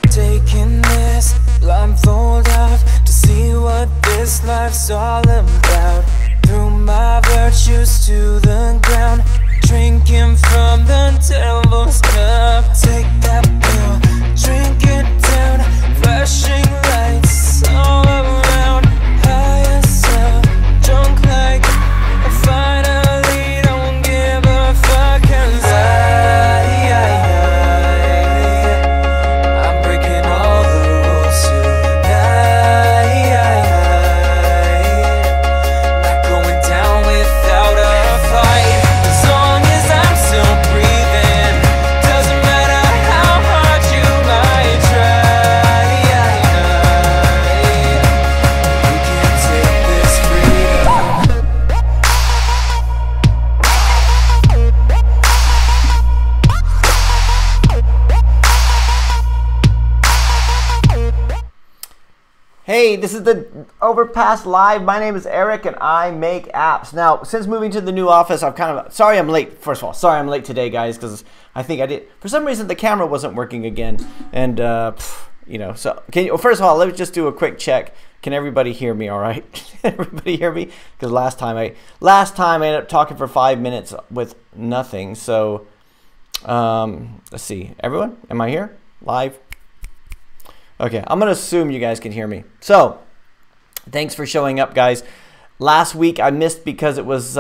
Taking this blindfold off to see what this life's all about. Threw my virtues to the ground, drinking from the devil's cup. Take that pill, drink it down, flashing lights all around. High as hell, drunk like I finally don't give a fuck. 'Cause I'm breaking all the rules tonight. Not going down without a fight. As long as I'm still breathing, doesn't matter how hard you might try. We can take this freedom. Hey, this is the Overpass Live. My name is Eric and I make apps. Now, since moving to the new office, I've kind of, sorry I'm late. First of all, sorry I'm late today, guys, because I think I did, for some reason the camera wasn't working again. And, you know, so, well, first of all, let's just do a quick check. Can everybody hear me all right? Everybody hear me? Because last time I ended up talking for 5 minutes with nothing. So, let's see. Everyone, am I here? Live? Okay, I'm gonna assume you guys can hear me. So, thanks for showing up, guys. Last week I missed because it was,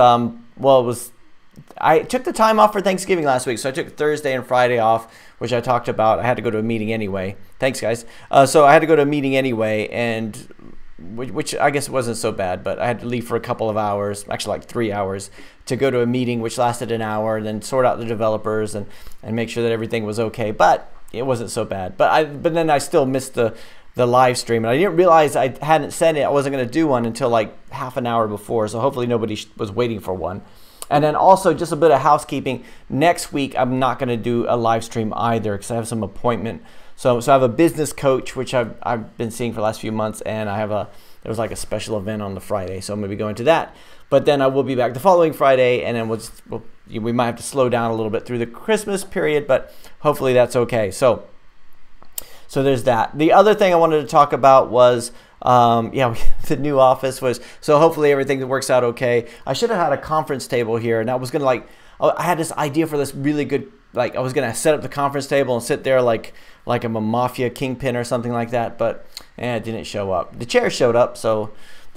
I took the time off for Thanksgiving last week. So I took Thursday and Friday off, which I talked about. I had to go to a meeting anyway. Thanks, guys. So I had to go to a meeting anyway, and which I guess wasn't so bad, but I had to leave for a couple of hours, actually like 3 hours, to go to a meeting which lasted an hour, and then sort out the developers and make sure that everything was okay. But it wasn't so bad. But then I still missed the live stream, and I didn't realize I hadn't sent it. I wasn't going to do one until like half an hour before, so hopefully nobody was waiting for one. And then also just a bit of housekeeping. Next week I'm not going to do a live stream either because I have some appointment. So I have a business coach which I've been seeing for the last few months, and there was like a special event on the Friday, so I'm going to be going to that. But then I will be back the following Friday, and then we might have to slow down a little bit through the Christmas period, but hopefully that's okay. So there's that. The other thing I wanted to talk about was, the new office was, so hopefully everything works out okay. I should have had a conference table here, and I was gonna I had this idea for this really good, I was gonna set up the conference table and sit there like I'm a mafia kingpin or something like that, but it didn't show up. The chair showed up, so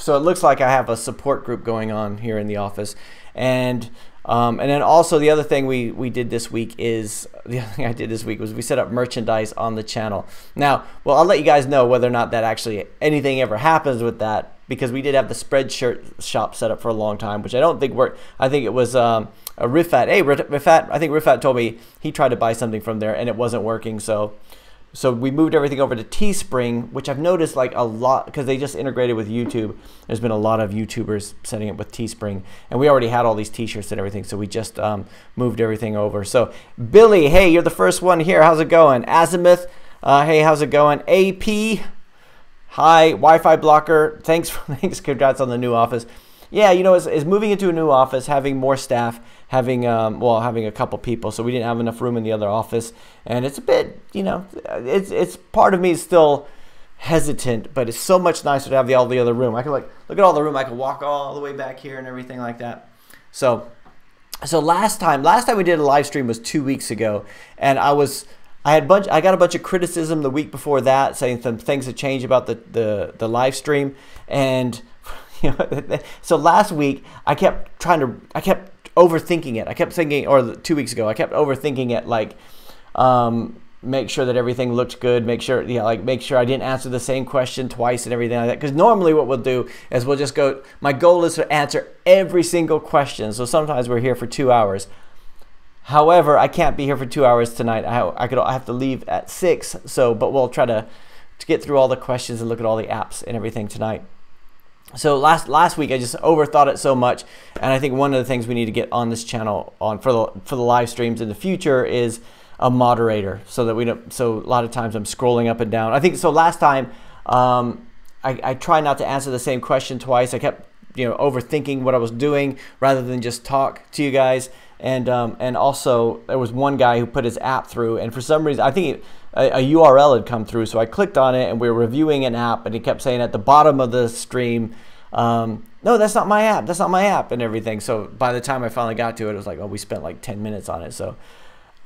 it looks like I have a support group going on here in the office. And then also the other thing we did this week was we set up merchandise on the channel. Now, well, I'll let you guys know whether or not that actually anything ever happens with that, because we did have the Spreadshirt shop set up for a long time, which I don't think worked. I think it was a Rifat. Hey, Rifat, I think Rifat told me he tried to buy something from there and it wasn't working. So we moved everything over to Teespring, which I've noticed like a lot, because they just integrated with YouTube. There's been a lot of YouTubers setting up with Teespring, and we already had all these t-shirts and everything, so we just moved everything over. So Billy, hey, you're the first one here. How's it going? Azimuth, hey, how's it going? AP, hi. Wi-Fi blocker, thanks, congrats on the new office. Yeah, you know, it's moving into a new office, having more staff, having a couple people, so we didn't have enough room in the other office, and it's a bit, you know, it's part of me is still hesitant, but it's so much nicer to have all the other room. I can look at all the room. I can walk all the way back here and everything like that. So last time we did a live stream was 2 weeks ago, and I got a bunch of criticism the week before that, saying some things had changed about the live stream, and so last week I kept overthinking it. I kept thinking, or 2 weeks ago, I kept overthinking it, like make sure that everything looked good, make sure I didn't answer the same question twice and everything like that. Because normally what we'll do is we'll just go, my goal is to answer every single question. So sometimes we're here for 2 hours. However, I can't be here for 2 hours tonight. I have to leave at 6. But we'll try to get through all the questions and look at all the apps and everything tonight. So last week I just overthought it so much, and I think one of the things we need to get on this channel for the live streams in the future is a moderator, so that we don't. So a lot of times I'm scrolling up and down. I think so. Last time I tried not to answer the same question twice. I kept overthinking what I was doing rather than just talk to you guys. and also there was one guy who put his app through, and for some reason I think a URL had come through, so I clicked on it, and we were reviewing an app, and he kept saying at the bottom of the stream, no, that's not my app, that's not my app, and everything. So by the time I finally got to it, it was like, oh, we spent like 10 minutes on it. So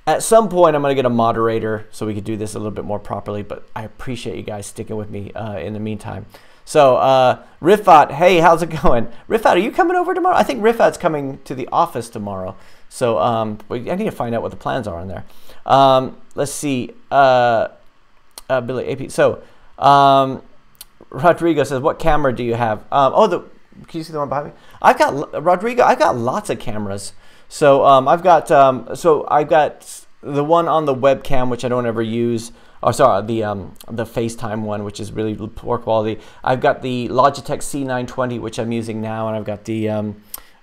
at some point I'm gonna get a moderator so we could do this a little bit more properly, but I appreciate you guys sticking with me in the meantime. So Rifat, hey, how's it going? Rifat, are you coming over tomorrow? I think Rifat's coming to the office tomorrow. So I need to find out what the plans are on there. Let's see, Billy AP. So Rodrigo says, what camera do you have? Can you see the one behind me? I've got, Rodrigo, I've got lots of cameras. So I've got the one on the webcam, which I don't ever use. Oh, sorry, the FaceTime one, which is really poor quality. I've got the Logitech C920, which I'm using now, and I've got the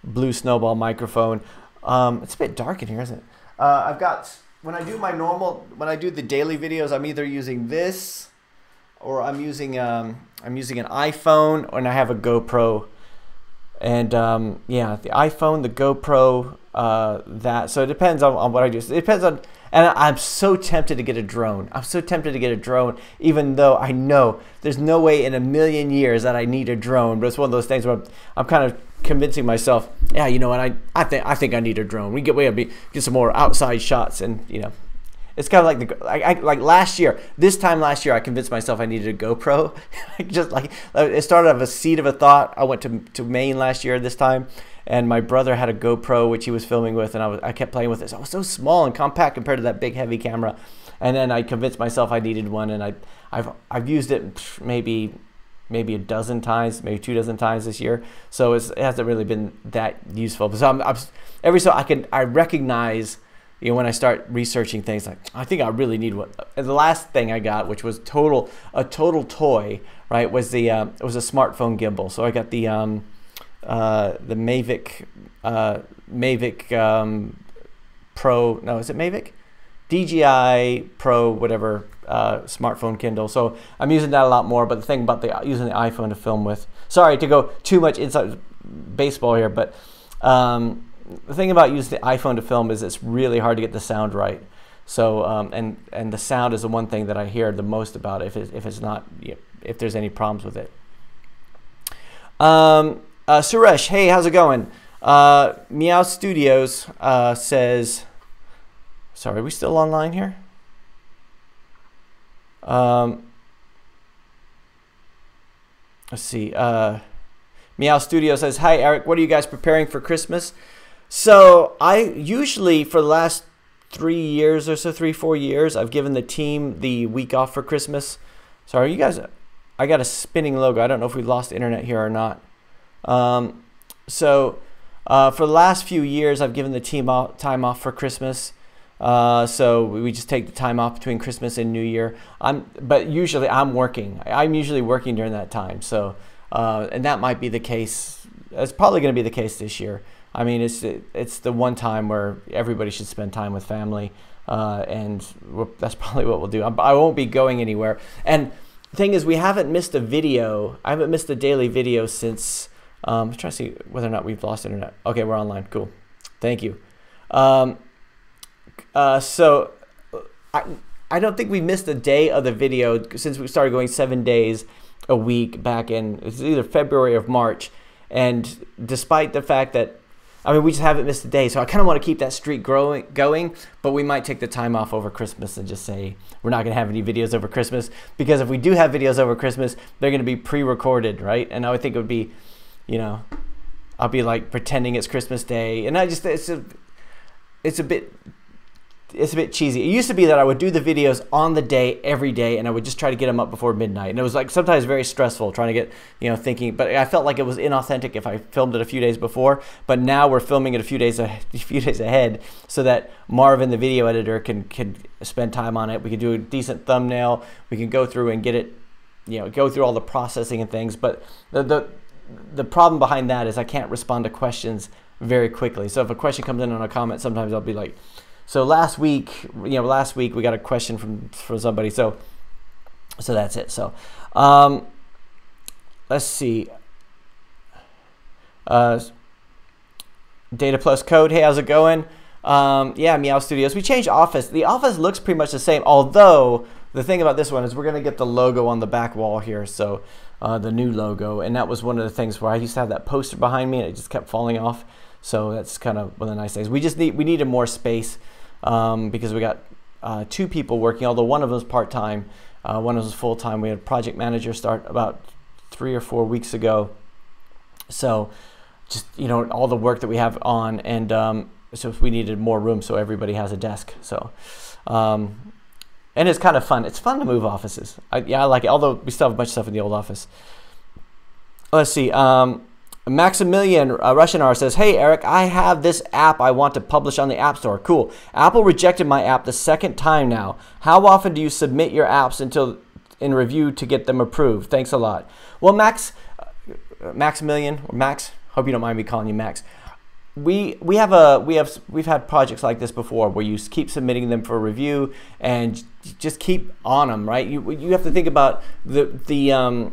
Blue Snowball microphone. It's a bit dark in here, isn't it? I've got, when I do the daily videos, I'm either using this, or I'm using an iPhone, and I have a GoPro. And yeah, the iPhone, the GoPro, so it depends on what I do. It depends on, and I'm so tempted to get a drone. I'm so tempted to get a drone, even though I know there's no way in a million years that I need a drone. But it's one of those things where I'm kind of convincing myself, yeah, you know what, I think I need a drone. We get some more outside shots, and you know. It's kind of like like last year. This time last year, I convinced myself I needed a GoPro. Just like it started out of a seed of a thought. I went to Maine last year this time, and my brother had a GoPro which he was filming with, and I kept playing with it. So it was so small and compact compared to that big heavy camera. And then I convinced myself I needed one, and I've used it maybe a dozen times, maybe 24 times this year. So it hasn't really been that useful. So I recognize. You know, when I start researching things, like I think I really need one. And the last thing I got, which was a total toy, right? It was a smartphone gimbal. So I got the Mavic Pro. No, is it Mavic? DJI Pro, whatever, smartphone Kindle. So I'm using that a lot more. But the thing about using the iPhone to film with. Sorry to go too much inside baseball here, but. The thing about using the iPhone to film is it's really hard to get the sound right. So and the sound is the one thing that I hear the most about if there's any problems with it. Suresh, hey, how's it going? Meows Studios says, sorry, are we still online here? Let's see. Meows Studios says, hi Eric, what are you guys preparing for Christmas? So I usually, for the last 3 years or so, 3-4 years, I've given the team the week off for Christmas. Sorry, you guys, I got a spinning logo. I don't know if we lost internet here or not. For the last few years, I've given the team time off for Christmas. So we just take the time off between Christmas and New Year. But usually I'm working. I'm usually working during that time. So, and that might be the case. It's probably going to be the case this year. I mean, it's the one time where everybody should spend time with family, and that's probably what we'll do. I won't be going anywhere. And the thing is, we haven't missed a video. I haven't missed a daily video since. I'm trying to see whether or not we've lost internet. Okay, we're online. Cool. Thank you. So I don't think we missed a day of the video since we started going 7 days a week back in, it's either February or March. And despite the fact that, I mean, we just haven't missed a day. So I kind of want to keep that streak going, but we might take the time off over Christmas and just say we're not going to have any videos over Christmas, because if we do have videos over Christmas, they're going to be pre-recorded, right? And I would think it would be, you know, I'll be like pretending it's Christmas Day, and it's a bit cheesy. It used to be that I would do the videos on the day every day, and I would just try to get them up before midnight. And it was like sometimes very stressful trying to get, you know, thinking, but I felt like it was inauthentic if I filmed it a few days before. But now we're filming it a few days ahead, so that Marvin, the video editor, can spend time on it. We can do a decent thumbnail. We can go through and get it, you know, go through all the processing and things. But the problem behind that is I can't respond to questions very quickly. So if a question comes in on a comment, sometimes I'll be like, so last week we got a question from somebody. So that's it. So let's see. Data Plus Code. Hey, how's it going? Yeah, Meows Studios. We changed office. The office looks pretty much the same, although the thing about this one is we're going to get the logo on the back wall here, so the new logo. And that was one of the things where I used to have that poster behind me and it just kept falling off. So that's kind of one of the nice things. We needed more space because we got 2 people working, although one of them was part-time, one of them was full-time. We had a project manager start about 3 or 4 weeks ago. So just, you know, all the work that we have on, and so we needed more room so everybody has a desk. So and it's kind of fun. It's fun to move offices. Yeah, I like it, although we still have a bunch of stuff in the old office. Let's see. Maximilian Russian R says, "Hey Eric, I have this app I want to publish on the App Store." Cool. Apple rejected my app the 2nd time now. How often do you submit your apps in review to get them approved? Thanks a lot. Well, Maximilian or Max, hope you don't mind me calling you Max. We've had projects like this before where you keep submitting them for review and just keep on them, right? You have to think about the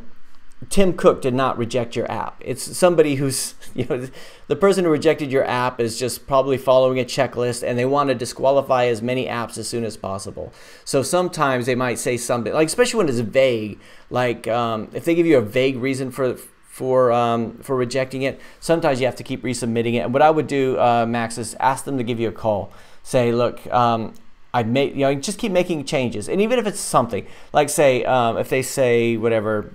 Tim Cook did not reject your app. It's somebody who's, you know, the person who rejected your app is just probably following a checklist and they want to disqualify as many apps as soon as possible. So sometimes they might say something, like, especially when it's vague, like if they give you a vague reason for rejecting it, sometimes you have to keep resubmitting it. And what I would do, Max, is ask them to give you a call. Say, look, just keep making changes. And even if it's something, like say, if they say whatever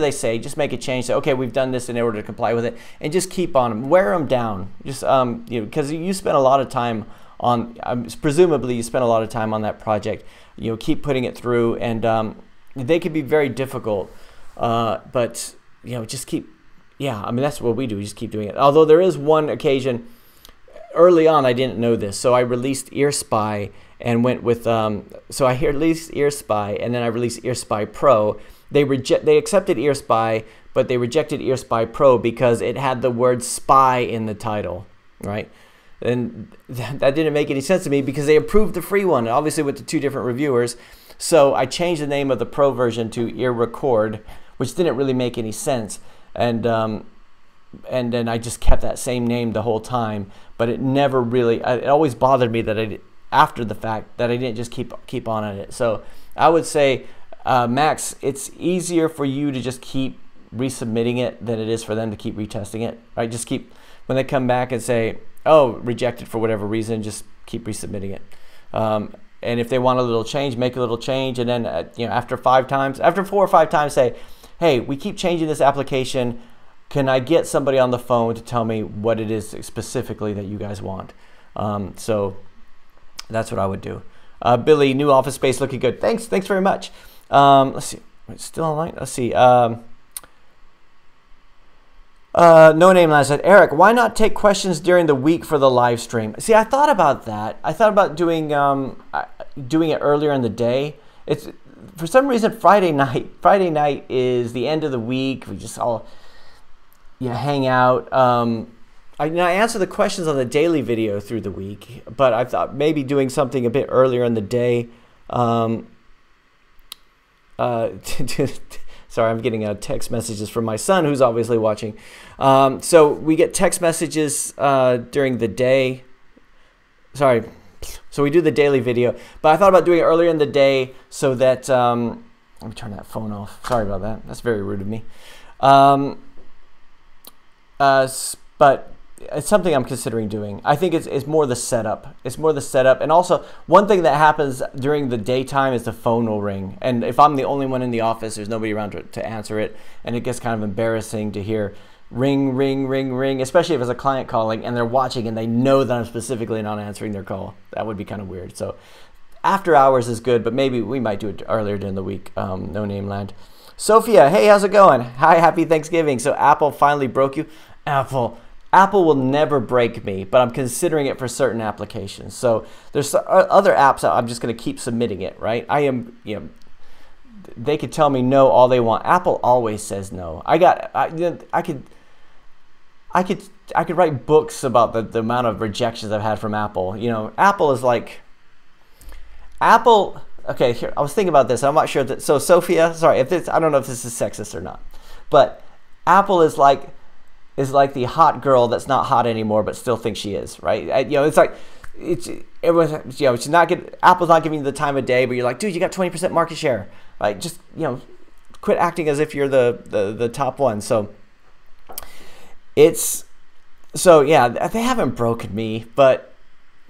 they say, just make a change. Say, okay, we've done this in order to comply with it, and just keep on them. Wear them down. Just because you spent a lot of time on, presumably you spent a lot of time on that project. You know, keep putting it through, and they can be very difficult, but you know, just keep. Yeah, I mean that's what we do. We just keep doing it. Although there is one occasion early on I didn't know this, so I released EarSpy and went with so I released EarSpy and then I released EarSpy Pro. They accepted EarSpy, but they rejected EarSpy Pro because it had the word spy in the title, right? And that didn't make any sense to me because they approved the free one, obviously with the 2 different reviewers. So I changed the name of the Pro version to EarRecord, which didn't really make any sense. And then I just kept that same name the whole time, but it never really. It always bothered me that after the fact that I didn't just keep on at it. So I would say, Max, it's easier for you to just keep resubmitting it than it is for them to keep retesting it. Right? Just keep, when they come back and say, oh, rejected for whatever reason, just keep resubmitting it. And if they want a little change, make a little change, and then after 4 or 5 times, say, hey, we keep changing this application. Can I get somebody on the phone to tell me what it is specifically that you guys want? So that's what I would do. Billy, new office space looking good. Thanks very much. Let's see, it's still online. Let's see. No name last said, Eric, why not take questions during the week for the live stream? See, I thought about that. I thought about doing it earlier in the day. It's for some reason Friday night. Friday night is the end of the week. We just all hang out. I answer the questions on the daily video through the week, but I thought maybe doing something a bit earlier in the day. Sorry, I'm getting text messages from my son, who's obviously watching. So we get text messages during the day. Sorry. So we do the daily video. But I thought about doing it earlier in the day so that... let me turn that phone off. Sorry about that. That's very rude of me. But it's something I'm considering doing. I think it's more the setup. It's more the setup. And also, one thing that happens during the daytime is the phone will ring. And if I'm the only one in the office, there's nobody around to answer it. And it gets kind of embarrassing to hear ring, ring, ring, ring, especially if it's a client calling and they're watching and they know that I'm specifically not answering their call. That would be kind of weird. So after hours is good, but maybe we might do it earlier during the week. No name land. Sophia, hey, how's it going? Hi, happy Thanksgiving. So Apple finally broke you. Apple will never break me, but I'm considering it for certain applications. So there's other apps that I'm just going to keep submitting it, right? They could tell me no all they want. Apple always says no. I could write books about the amount of rejections I've had from Apple. Apple is like, okay, here, I was thinking about this. I'm not sure that, so Sophia, sorry, I don't know if this is sexist or not, but Apple is like the hot girl that's not hot anymore but still thinks she is, right? It's like it's everyone's, you know, it's not good. Apple's not giving you the time of day, but you're like, dude, you got 20% market share, right? Just, you know, quit acting as if you're the top one. So yeah, they haven't broken me, but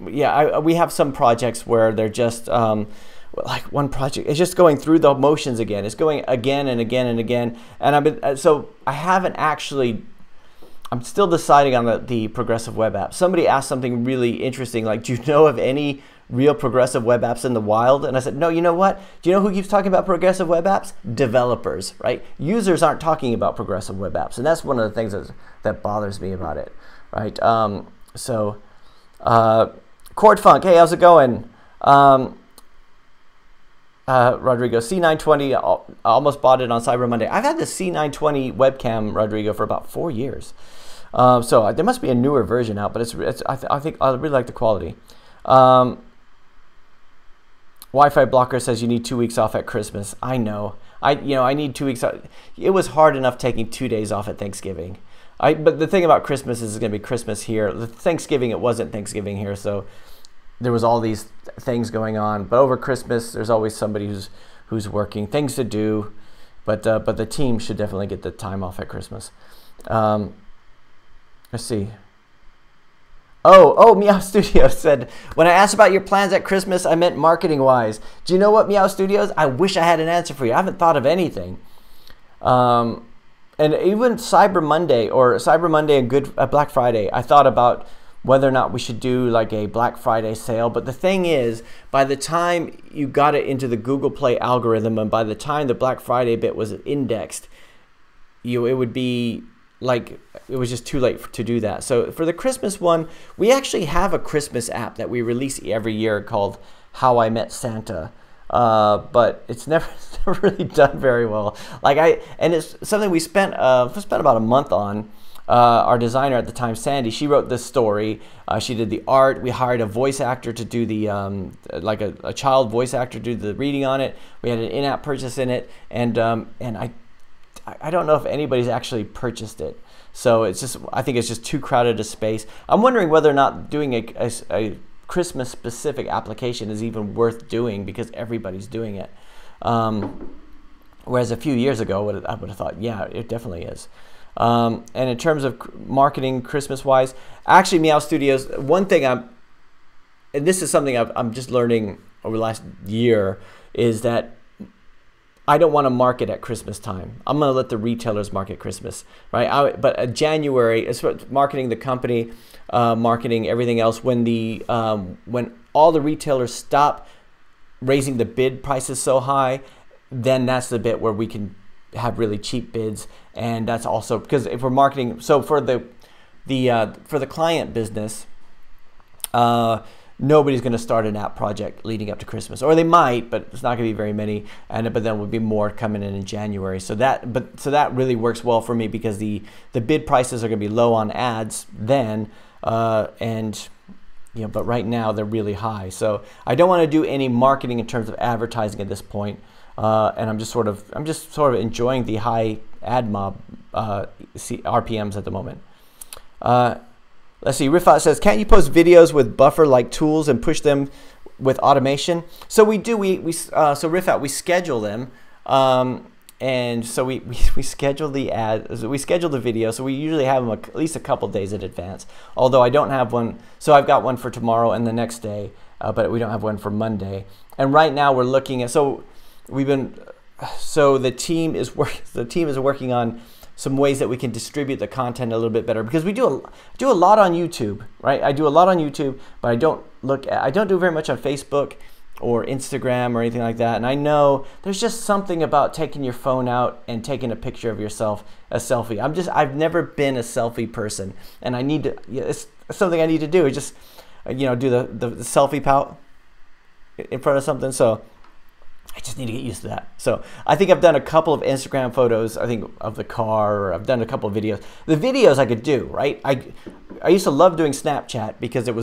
yeah, we have some projects where they're just like one project, it's just going through the motions again. It's going again and again and again, and so I haven't actually. I'm still deciding on the progressive web app. Somebody asked something really interesting, like, do you know of any real progressive web apps in the wild? And I said, no, you know what? Do you know who keeps talking about progressive web apps? Developers, right? Users aren't talking about progressive web apps. And that's one of the things that bothers me about it, right? Chord Funk, hey, how's it going? Rodrigo, C920, almost bought it on Cyber Monday. I've had the C920 webcam, Rodrigo, for about 4 years. So there must be a newer version out, but I think I really like the quality. Wi-Fi Blocker says you need 2 weeks off at Christmas. I know. I need 2 weeks off. It was hard enough taking 2 days off at Thanksgiving. But the thing about Christmas is it's going to be Christmas here. The Thanksgiving, it wasn't Thanksgiving here, so there was all these things going on. But over Christmas, there's always somebody who's working, things to do. But the team should definitely get the time off at Christmas. Let's see. Oh, Meows Studios said, when I asked about your plans at Christmas, I meant marketing-wise. Do you know what, Meows Studios? I wish I had an answer for you. I haven't thought of anything. And even Cyber Monday and Black Friday, I thought about whether or not we should do like a Black Friday sale. But the thing is, by the time you got it into the Google Play algorithm and by the time the Black Friday bit was indexed, it would be like, it was just too late to do that. So for the Christmas one, we actually have a Christmas app that we release every year called How I Met Santa. But it's never really done very well. And it's something we spent about a month on. Our designer at the time, Sandy, she wrote this story. She did the art. We hired a voice actor to do the like a child voice actor to do the reading on it. We had an in-app purchase in it, and I don't know if anybody's actually purchased it. So I think it's just too crowded a space. I'm wondering whether or not doing a Christmas specific application is even worth doing because everybody's doing it. Whereas a few years ago, I would have thought, yeah, it definitely is. And in terms of marketing Christmas-wise, actually, Meow Studios, one thing and this is something I'm just learning over the last year, is that I don't want to market at Christmas time. I'm going to let the retailers market Christmas, right? But January is marketing the company, marketing everything else. When all the retailers stop raising the bid prices so high, then that's the bit where we can have really cheap bids. And that's also because if we're marketing, so for the client business, nobody's going to start an app project leading up to Christmas, or they might, but it's not going to be very many. But then will be more coming in January. So that really works well for me because the bid prices are going to be low on ads then, and but right now they're really high. So I don't want to do any marketing in terms of advertising at this point. And I'm just sort of enjoying the high AdMob RPMs at the moment. Let's see. Rifat says, can't you post videos with buffer-like tools and push them with automation? So we do. So Rifat, we schedule them, and so we schedule the we schedule the video. So we usually have them at least a couple days in advance. Although I don't have one. So I've got one for tomorrow and the next day, but we don't have one for Monday. And right now we're looking at the team is working on some ways that we can distribute the content a little bit better, because we do a lot on YouTube, right? I do a lot on YouTube, but I don't do very much on Facebook or Instagram or anything like that. And I know there's just something about taking your phone out and taking a picture of yourself, a selfie. I've never been a selfie person, and I need to. It's something I need to do. Just do the selfie pout in front of something. So I just need to get used to that. So I think I've done a couple of Instagram photos, I think, of the car, or I've done a couple of videos. The videos I could do, right? I used to love doing Snapchat because it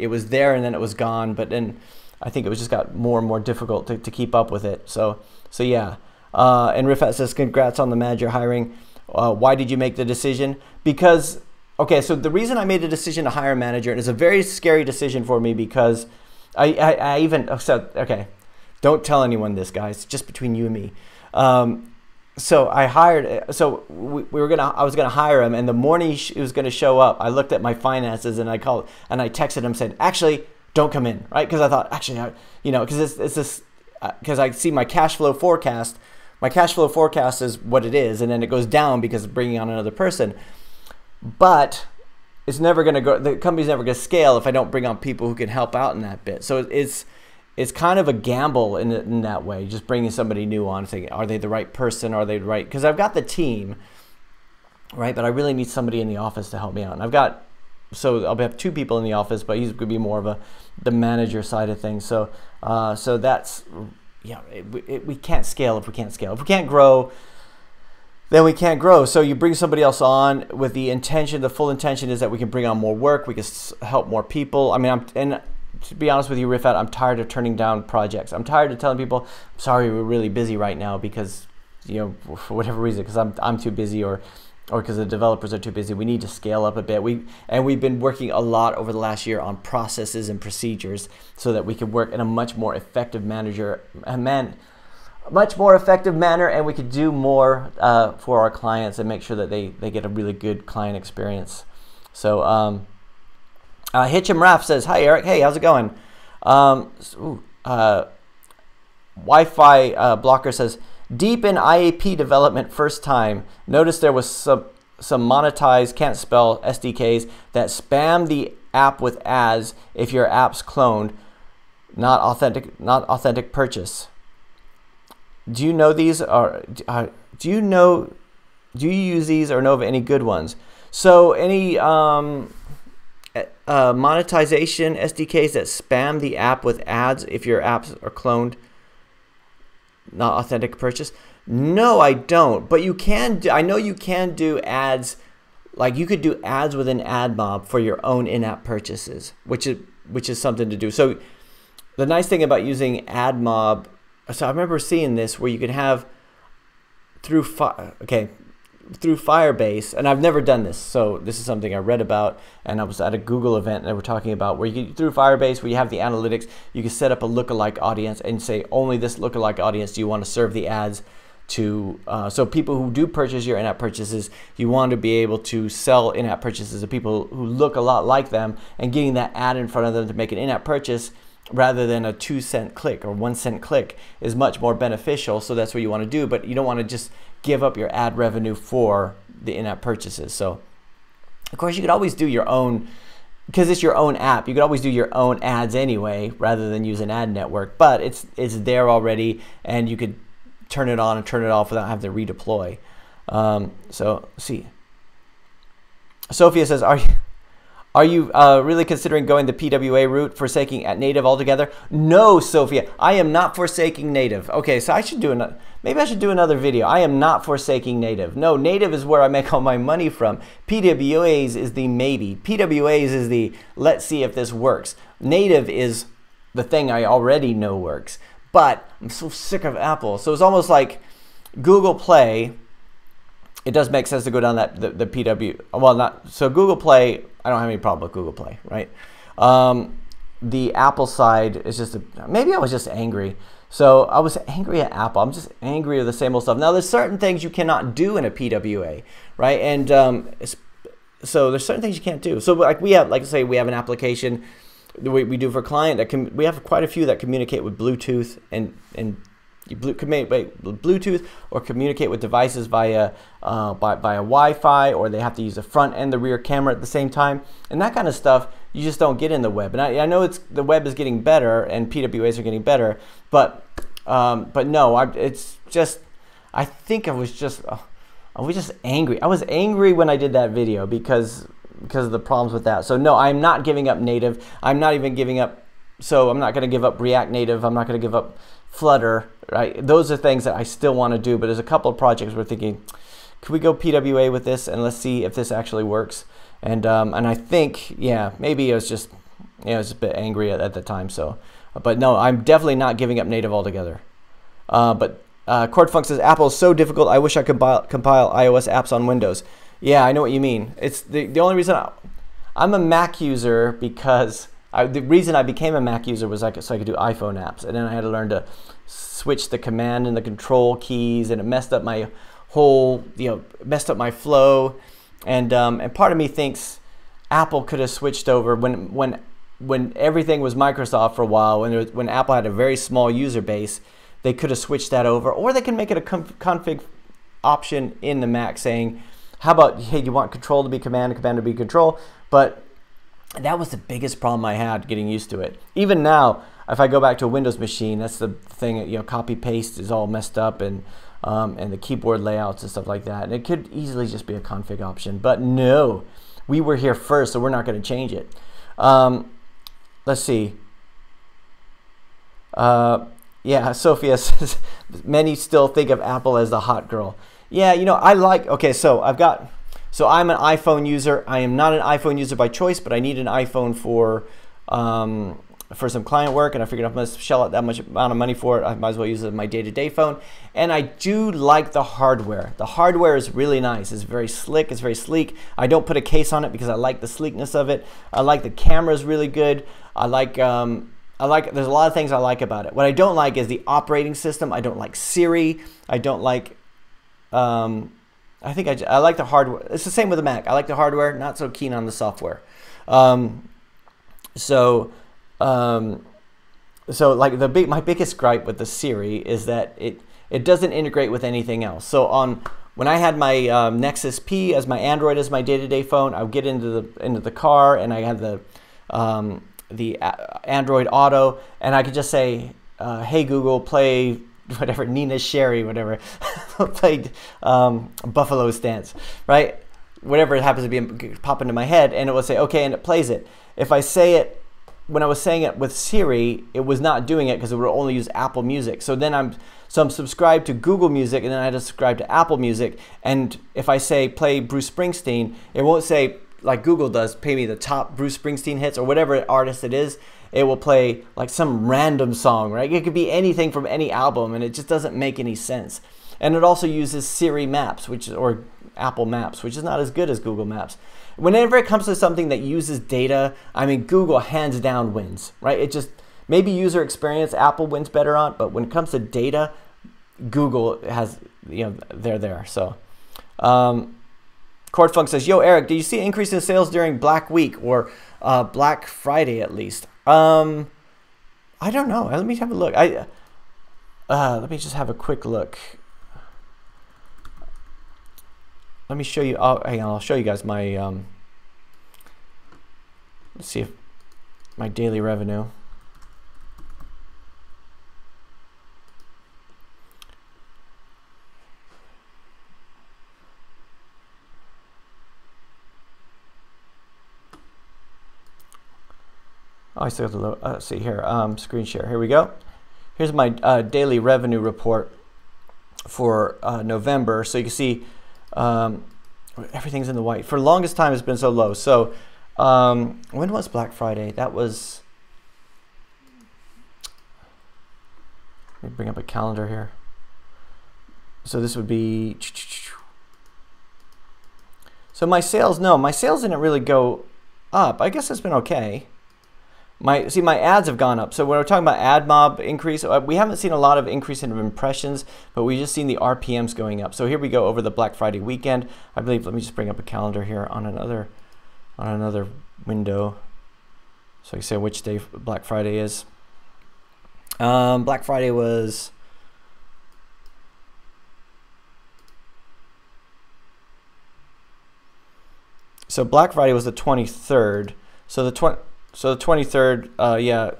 was there and then it was gone, but then I think it was just got more and more difficult to keep up with it. So yeah. And Rifat says, congrats on the manager hiring. Why did you make the decision? Because okay, so the reason I made a decision to hire a manager, and it's a very scary decision for me because I even, so, okay, don't tell anyone this, guys, just between you and me. So I hired, so I was gonna hire him, and the morning he was gonna show up, I looked at my finances and I called and I texted him, said, actually, don't come in, right? Because I thought, actually, you know, because it's this, because I see my cash flow forecast. My cash flow forecast is what it is, and then it goes down because of bringing on another person. But it's never going to go. The company's never going to scale if I don't bring on people who can help out in that bit. So it's kind of a gamble in that way, just bringing somebody new on, thinking, are they the right person? Are they the right? Because I've got the team, right? But I really need somebody in the office to help me out. And so I'll have 2 people in the office, but he's going to be more of the manager side of things. So so that's, yeah, we can't scale if we can't scale. If we can't grow, then we can't grow. So you bring somebody else on with the intention, the full intention is that we can bring on more work, we can help more people. I mean, and to be honest with you, Riffat, I'm tired of turning down projects. I'm tired of telling people, sorry, we're really busy right now because, you know, for whatever reason, because I'm too busy or because the developers are too busy. We need to scale up a bit. We've been working a lot over the last year on processes and procedures so that we can work in a much more effective manner, and we could do more for our clients and make sure that they get a really good client experience. So Hitchem Raff says, hi Eric, hey, how's it going? Wi-Fi Blocker says, deep in IAP development first time, noticed there was some monetized, can't spell SDKs that spam the app with ads if your app's cloned, not authentic purchase. Do you know these, or do you use these or know of any good ones? So any monetization SDKs that spam the app with ads if your apps are cloned, not authentic purchase? No, I don't. But you can do, I know you can do ads, like you could do ads within AdMob for your own in-app purchases, which is something to do. So the nice thing about using AdMob, so I remember seeing this where you could have through Firebase, and I've never done this, so this is something I read about, and I was at a Google event and they were talking about where you can, through Firebase, where you have the analytics, you can set up a lookalike audience and say only this lookalike audience do you want to serve the ads to. So people who do purchase your in-app purchases, you want to be able to sell in-app purchases to people who look a lot like them, and getting that ad in front of them to make an in-app purchase rather than a 2-cent click or 1 cent click is much more beneficial. So that's what you want to do, but you don't want to just give up your ad revenue for the in-app purchases. So of course you could always do your own, because it's your own app, you could always do your own ads anyway rather than use an ad network, but it's there already and you could turn it on and turn it off without having to redeploy. So let's see. Sophia says, are you really considering going the PWA route, forsaking at native altogether? No, Sophia, I am not forsaking native. Okay, so I should do another, maybe I should do another video. I am not forsaking native. No, native is where I make all my money from. PWAs is the maybe. PWAs is the let's see if this works. Native is the thing I already know works. But I'm so sick of Apple. So it's almost like Google Play. It does make sense to go down that the PW. Well, not so Google Play. I don't have any problem with Google Play, right? The Apple side is just maybe I was just angry. So I was angry at Apple. I'm just angry with the same old stuff. Now there's certain things you cannot do in a PWA, right? And so there's certain things you can't do. So like we have, like say we have an application that we do for a client that we have quite a few that communicate with Bluetooth and Bluetooth or communicate with devices via Wi-Fi, or they have to use the front and the rear camera at the same time, and that kind of stuff you just don't get in the web. And I know the web is getting better and PWAs are getting better, but no, it's just, I think I was just angry. I was angry when I did that video because of the problems with that. So no, I'm not giving up native. I'm not even giving up. So I'm not going to give up React Native. I'm not going to give up Flutter. Right? Those are things that I still want to do. But there's a couple of projects we're thinking, could we go PWA with this and let's see if this actually works. And I think, yeah, maybe I was just, I was a bit angry at the time. So, but no, I'm definitely not giving up native altogether. But CordFunk says Apple is so difficult. I wish I could compile iOS apps on Windows. Yeah, I know what you mean. It's the only reason I'm a Mac user because the reason I became a Mac user was so I could do iPhone apps, and then I had to learn to switch the command and the control keys, and it messed up my whole, messed up my flow, and part of me thinks Apple could have switched over when everything was Microsoft for a while, when Apple had a very small user base, they could have switched that over, or they can make it a config option in the Mac saying, how about, hey, you want control to be command and command to be control? But that was the biggest problem I had getting used to it. Even now, if I go back to a Windows machine, that's the thing, copy paste is all messed up, and the keyboard layouts and stuff like that. And it could easily just be a config option, but no, we were here first, so we're not going to change it. Let's see. Yeah, Sophia says many still think of Apple as the hot girl. Yeah, I like, okay, so I'm an iPhone user. I am not an iPhone user by choice, but I need an iPhone for some client work, and I figured if I'm going to shell out that much amount of money for it, I might as well use it as my day-to-day phone. And I do like the hardware. The hardware is really nice. It's very slick. It's very sleek. I don't put a case on it because I like the sleekness of it. I like the camera is really good. I like there's a lot of things I like about it. What I don't like is the operating system. I don't like Siri. I don't like I like the hardware. It's the same with the Mac. I like the hardware, not so keen on the software. So like my biggest gripe with the Siri is that it doesn't integrate with anything else. So when I had my Nexus P as my Android as my day-to-day phone, I would get into the car, and I had the Android Auto, and I could just say, hey Google, play whatever, Nina Sherry, whatever, played Buffalo Stance, right? Whatever it happens to be, pop into my head, and it will say, okay, and it plays it. If I say it, when I was saying it with Siri, it was not doing it because it would only use Apple Music. So then I'm subscribed to Google Music, and then I had to subscribe to Apple Music. And if I say play Bruce Springsteen, it won't say, like Google does, pay me the top Bruce Springsteen hits or whatever artist it is. It will play like some random song, right? It could be anything from any album, and it just doesn't make any sense. And it also uses Siri Maps, or Apple Maps, which is not as good as Google Maps. Whenever it comes to something that uses data, I mean, Google hands down wins, right? It just, maybe user experience, Apple wins better on, but when it comes to data, Google has, they're there. So, Cordfunk says, yo, Eric, did you see an increase in sales during Black Week or Black Friday at least? I don't know. Let me have a look. Let me just have a quick look. Let me show you. Hang on, I'll show you guys my. Let's see if my daily revenue. Oh, I still have to load. Let's see here. Screen share. Here we go. Here's my daily revenue report for November. So you can see everything's in the white. For the longest time, it's been so low. So when was Black Friday? That was. Let me bring up a calendar here. So this would be. So my sales, no, my sales didn't really go up. I guess it's been okay. My ads have gone up. So when we're talking about AdMob increase, we haven't seen a lot of increase in impressions, but we just seen the RPMs going up. So here we go over the Black Friday weekend. I believe, let me just bring up a calendar here on another window, so I can say which day Black Friday is. Black Friday was. So Black Friday was the 23rd. So the 23rd, yeah,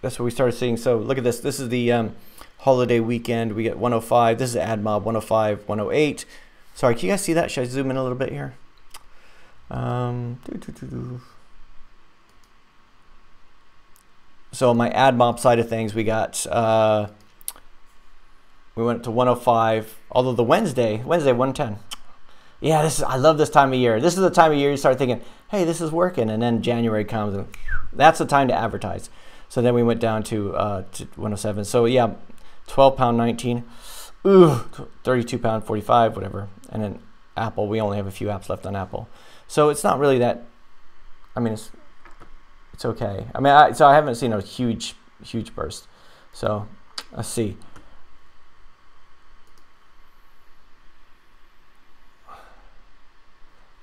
that's what we started seeing. So look at this. This is the holiday weekend. We get 105. This is AdMob, 105, 108. Sorry, can you guys see that? Should I zoom in a little bit here? So on my AdMob side of things, we got, we went to 105. Although the Wednesday 110. Yeah, I love this time of year. This is the time of year you start thinking, hey, this is working, and then January comes, and that's the time to advertise. So then we went down to 107. So yeah, £12.19, ooh, £32.45, whatever, and then Apple. We only have a few apps left on Apple, so it's not really that. I mean, it's okay. I mean, so I haven't seen a huge burst. So let's see.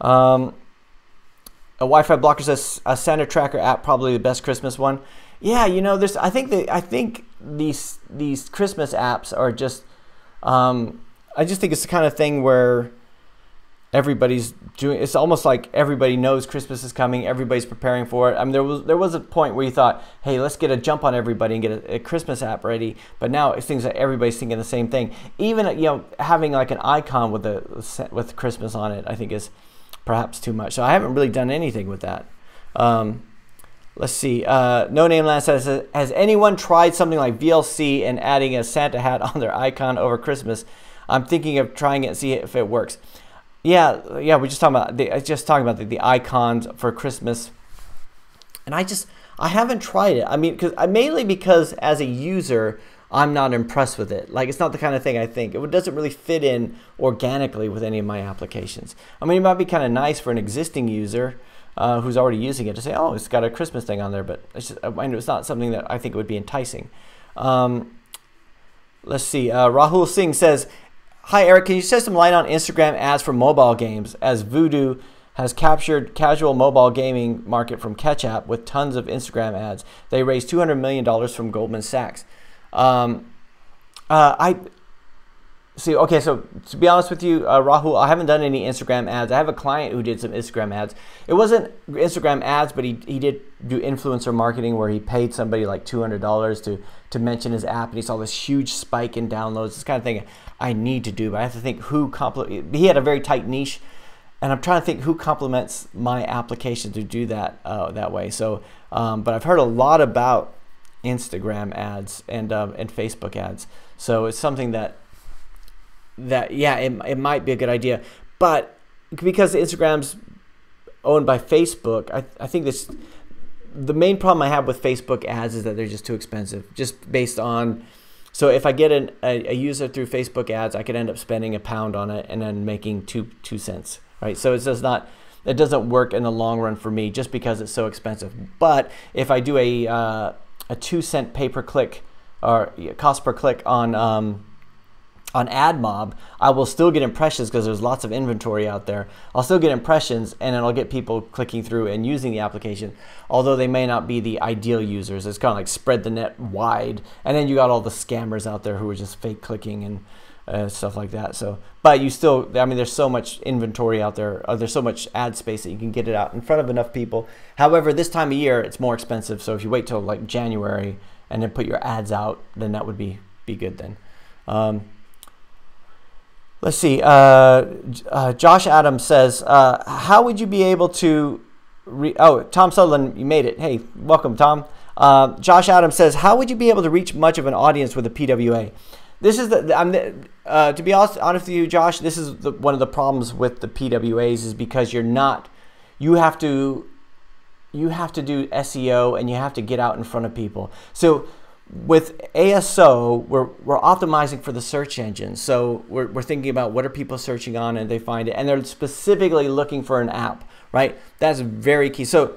A Wi-Fi blocker says a Santa tracker app, probably the best Christmas one. Yeah, you know, there's. I think these Christmas apps are just. I just think it's the kind of thing where everybody's doing. It's almost like everybody knows Christmas is coming. Everybody's preparing for it. I mean, there was a point where you thought, hey, let's get a jump on everybody and get a Christmas app ready. But now it seems like everybody's thinking the same thing. Even, you know, having like an icon with Christmas on it, I think is perhaps too much. So I haven't really done anything with that. Let's see. No Name Land says, has anyone tried something like VLC and adding a Santa hat on their icon over Christmas? I'm thinking of trying it and see if it works. Yeah. We're just talking about the icons for Christmas, and I haven't tried it. I mean, mainly because as a user, I'm not impressed with it. Like, it's not the kind of thing I think. It doesn't really fit in organically with any of my applications. I mean, it might be kind of nice for an existing user who's already using it to say, oh, it's got a Christmas thing on there, but it's not something that I think would be enticing. Let's see. Rahul Singh says, hi, Eric, can you shed some light on Instagram ads for mobile games, as Voodoo has captured casual mobile gaming market from Ketchup with tons of Instagram ads. They raised $200 million from Goldman Sachs. Okay, so to be honest with you, Rahul, I haven't done any Instagram ads. I have a client who did some Instagram ads. It wasn't Instagram ads, but he did do influencer marketing where he paid somebody like $200 to mention his app, and he saw this huge spike in downloads. This kind of thing I need to do, but I have to think he had a very tight niche, and I'm trying to think who complements my application to do that that way. So, but I've heard a lot about Instagram ads and Facebook ads. So it's something that it might be a good idea, but because Instagram's owned by Facebook, I think the main problem I have with Facebook ads is that they're just too expensive, just based on. So if I get a user through Facebook ads, I could end up spending £1 on it and then making two cents, right? So it doesn't work in the long run for me just because it's so expensive. But if I do a 2 cent pay per click or cost per click on AdMob, I will still get impressions because there's lots of inventory out there. I'll still get impressions, and then I'll get people clicking through and using the application, although they may not be the ideal users. It's kind of like spread the net wide, and then you got all the scammers out there who are just fake clicking and stuff like that. So, but you still, I mean, there's so much inventory out there. There's so much ad space that you can get it out in front of enough people. However, this time of year, it's more expensive. So if you wait till like January and then put your ads out, then that would be good then. Let's see. Josh Adams says, how would you be able to Tom Sutherland, you made it. Hey, welcome, Tom. Josh Adams says, how would you be able to reach much of an audience with a PWA? This is to be honest with you, Josh, this is one of the problems with the PWAs, is because you have to do SEO and you have to get out in front of people. So with ASO, we're optimizing for the search engine. So we're thinking about what are people searching on, and they find it, and they're specifically looking for an app, right? That's very key. So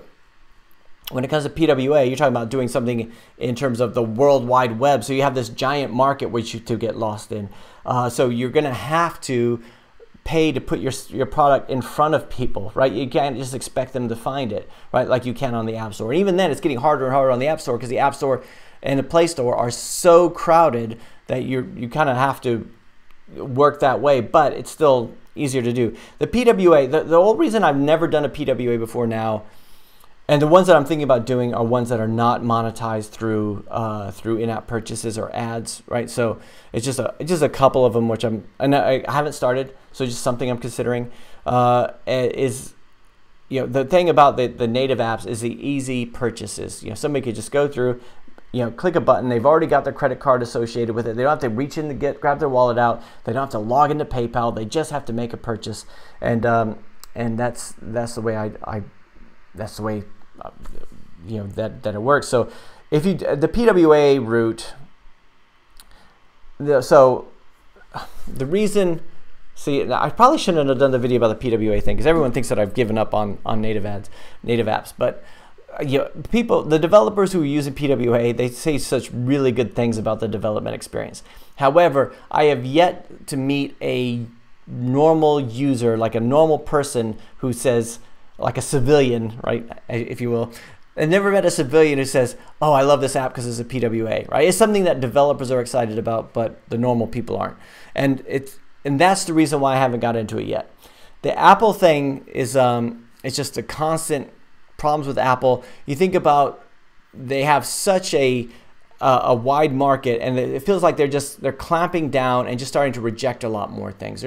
when it comes to PWA, you're talking about doing something in terms of the World Wide Web. So you have this giant market which you to get lost in. So you're going to have to pay to put your product in front of people, right? You can't just expect them to find it, right? Like you can on the App Store. And even then, it's getting harder and harder on the App Store because the App Store and the Play Store are so crowded that you kind of have to work that way, but it's still easier to do. The PWA, the whole reason I've never done a PWA before now, and the ones that I'm thinking about doing are ones that are not monetized through in-app purchases or ads, right? So it's just a couple of them which I haven't started, so just something I'm considering. Is, you know, the thing about the native apps is the easy purchases. You know, somebody could just go through, you know, click a button. They've already got their credit card associated with it. They don't have to reach in to grab their wallet out. They don't have to log into PayPal. They just have to make a purchase, and that's the way that's the way you know that it works. So if you the PWA route, so the reason See, I probably shouldn't have done the video about the aPWA thing because everyone thinks that I've given up on native apps. But the developers who are using aPWA, they say such really good things about the development experience. However, I have yet to meet a normal user, like a normal person who says, like a civilian, right, if you will. I've never met a civilian who says, oh, I love this app because it's a aPWA, right? It's something that developers are excited about, but the normal people aren't. And that's the reason why I haven't got into it yet. The Apple thing is it's just a constant problems with Apple. You think about, they have such a wide market, and it feels like they're clamping down and just starting to reject a lot more things.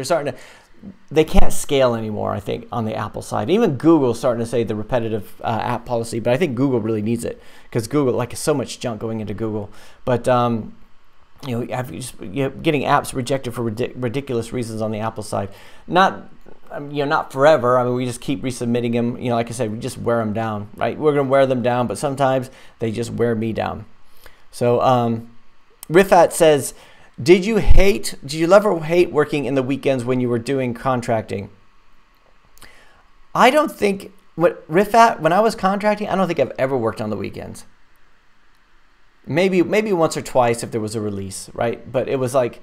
They can't scale anymore, I think, on the Apple side. Even Google's starting to say the repetitive app policy, but I think Google really needs it because Google, like, so much junk going into Google. But getting apps rejected for ridiculous reasons on the Apple side. Not forever. I mean, we just keep resubmitting them. Like I said, we just wear them down, right? We're gonna wear them down, but sometimes they just wear me down. So Rifat says, did you ever hate working in the weekends when you were doing contracting? I don't think, Rifat, when I was contracting, I don't think I've ever worked on the weekends. Maybe once or twice if there was a release, right? But it was like,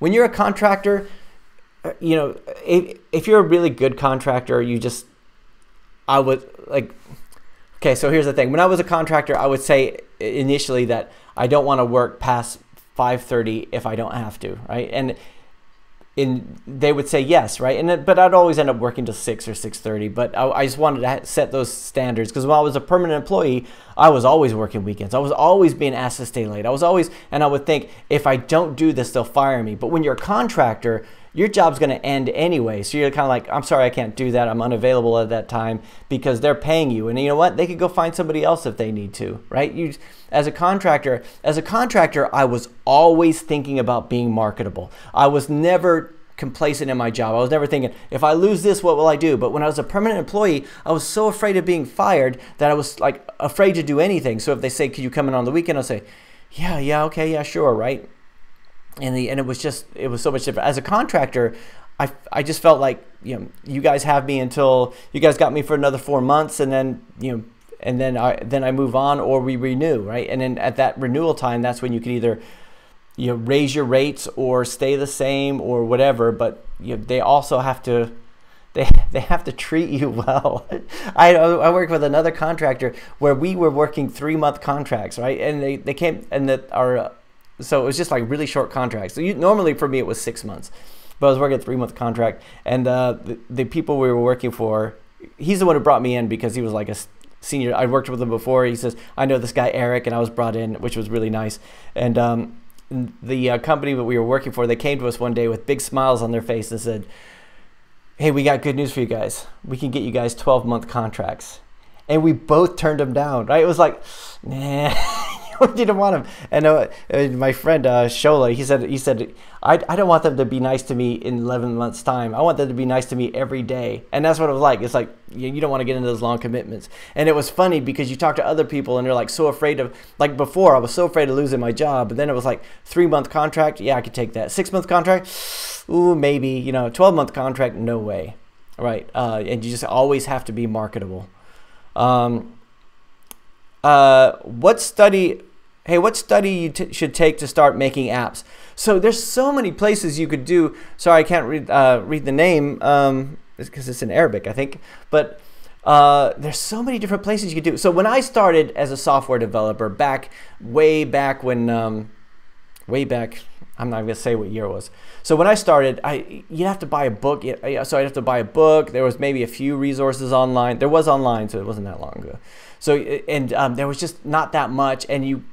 when you're a contractor, if you're a really good contractor, I would like, okay, so here's the thing. When I was a contractor, I would say initially that I don't want to work past 5:30 if I don't have to, right? And they would say yes, right? But I'd always end up working till 6 or 6:30. But I just wanted to set those standards because when I was a permanent employee, I was always working weekends. I was always being asked to stay late. And I would think, if I don't do this, they'll fire me. But when you're a contractor, your job's going to end anyway. So you're kind of like, I'm sorry, I can't do that. I'm unavailable at that time because they're paying you. And you know what? They could go find somebody else if they need to, right? As a contractor, I was always thinking about being marketable. I was never complacent in my job. I was never thinking, if I lose this, what will I do? But when I was a permanent employee, I was so afraid of being fired that I was like afraid to do anything. So if they say, could you come in on the weekend? I'll say, yeah, okay, yeah, sure, right? And it was so much different. As a contractor, I just felt like, you guys have me until you guys got me for another 4 months, and then then I move on or we renew, right? And then at that renewal time, that's when you can either raise your rates or stay the same or whatever. But they also have to they have to treat you well. I worked with another contractor where we were working 3-month contracts, right? And they came and so it was just like really short contracts. So normally for me it was 6 months, but I was working a 3-month contract, and the people we were working for, he's the one who brought me in because he was like a senior. I worked with him before. He says, I know this guy Eric, and I was brought in, which was really nice. And the company that we were working for, they came to us one day with big smiles on their face and said, hey, we got good news for you guys. We can get you guys 12-month contracts. And we both turned them down, right? It was like, nah. You didn't want them. And my friend Shola, he said, I don't want them to be nice to me in 11 months time. I want them to be nice to me every day. And that's what it was like. It's like, you don't want to get into those long commitments. And it was funny because you talk to other people and they're like so afraid of, like before I was so afraid of losing my job, but then it was like 3-month contract, yeah, I could take that. 6-month contract, ooh, maybe. 12-month contract, no way, right? And you just always have to be marketable. What study you should take to start making apps? So there's so many places you could do. Sorry, I can't read the name because it's in Arabic, I think. But there's so many different places you could do. So when I started as a software developer way back when, I'm not going to say what year it was. So when I started, you'd have to buy a book. So I'd have to buy a book. There was maybe a few resources online. There was online, so it wasn't that long ago. So there was just not that much, and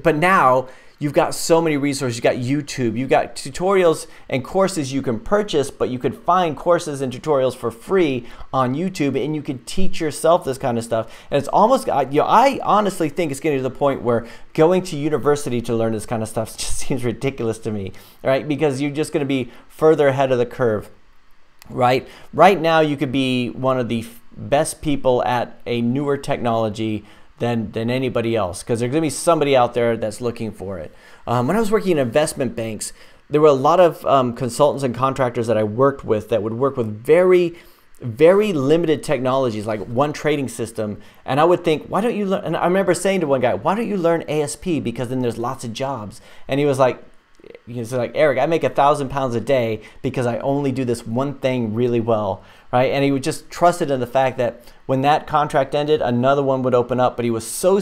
but now you've got so many resources. You've got YouTube, you've got tutorials and courses you can purchase, but you could find courses and tutorials for free on YouTube, and you can teach yourself this kind of stuff. And it's almost, I honestly think it's getting to the point where going to university to learn this kind of stuff just seems ridiculous to me, right? Because you're just going to be further ahead of the curve, right? Right now, you could be one of the best people at a newer technology than anybody else, because there's going to be somebody out there that's looking for it. When I was working in investment banks, there were a lot of consultants and contractors that I worked with that would work with very limited technologies, like one trading system. And I would think, why don't you learn? And I remember saying to one guy, why don't you learn ASP? Because then there's lots of jobs. And he was like, Eric, I make £1,000 a day because I only do this one thing really well, right? And he would just trusted in the fact that when that contract ended, another one would open up. But he was so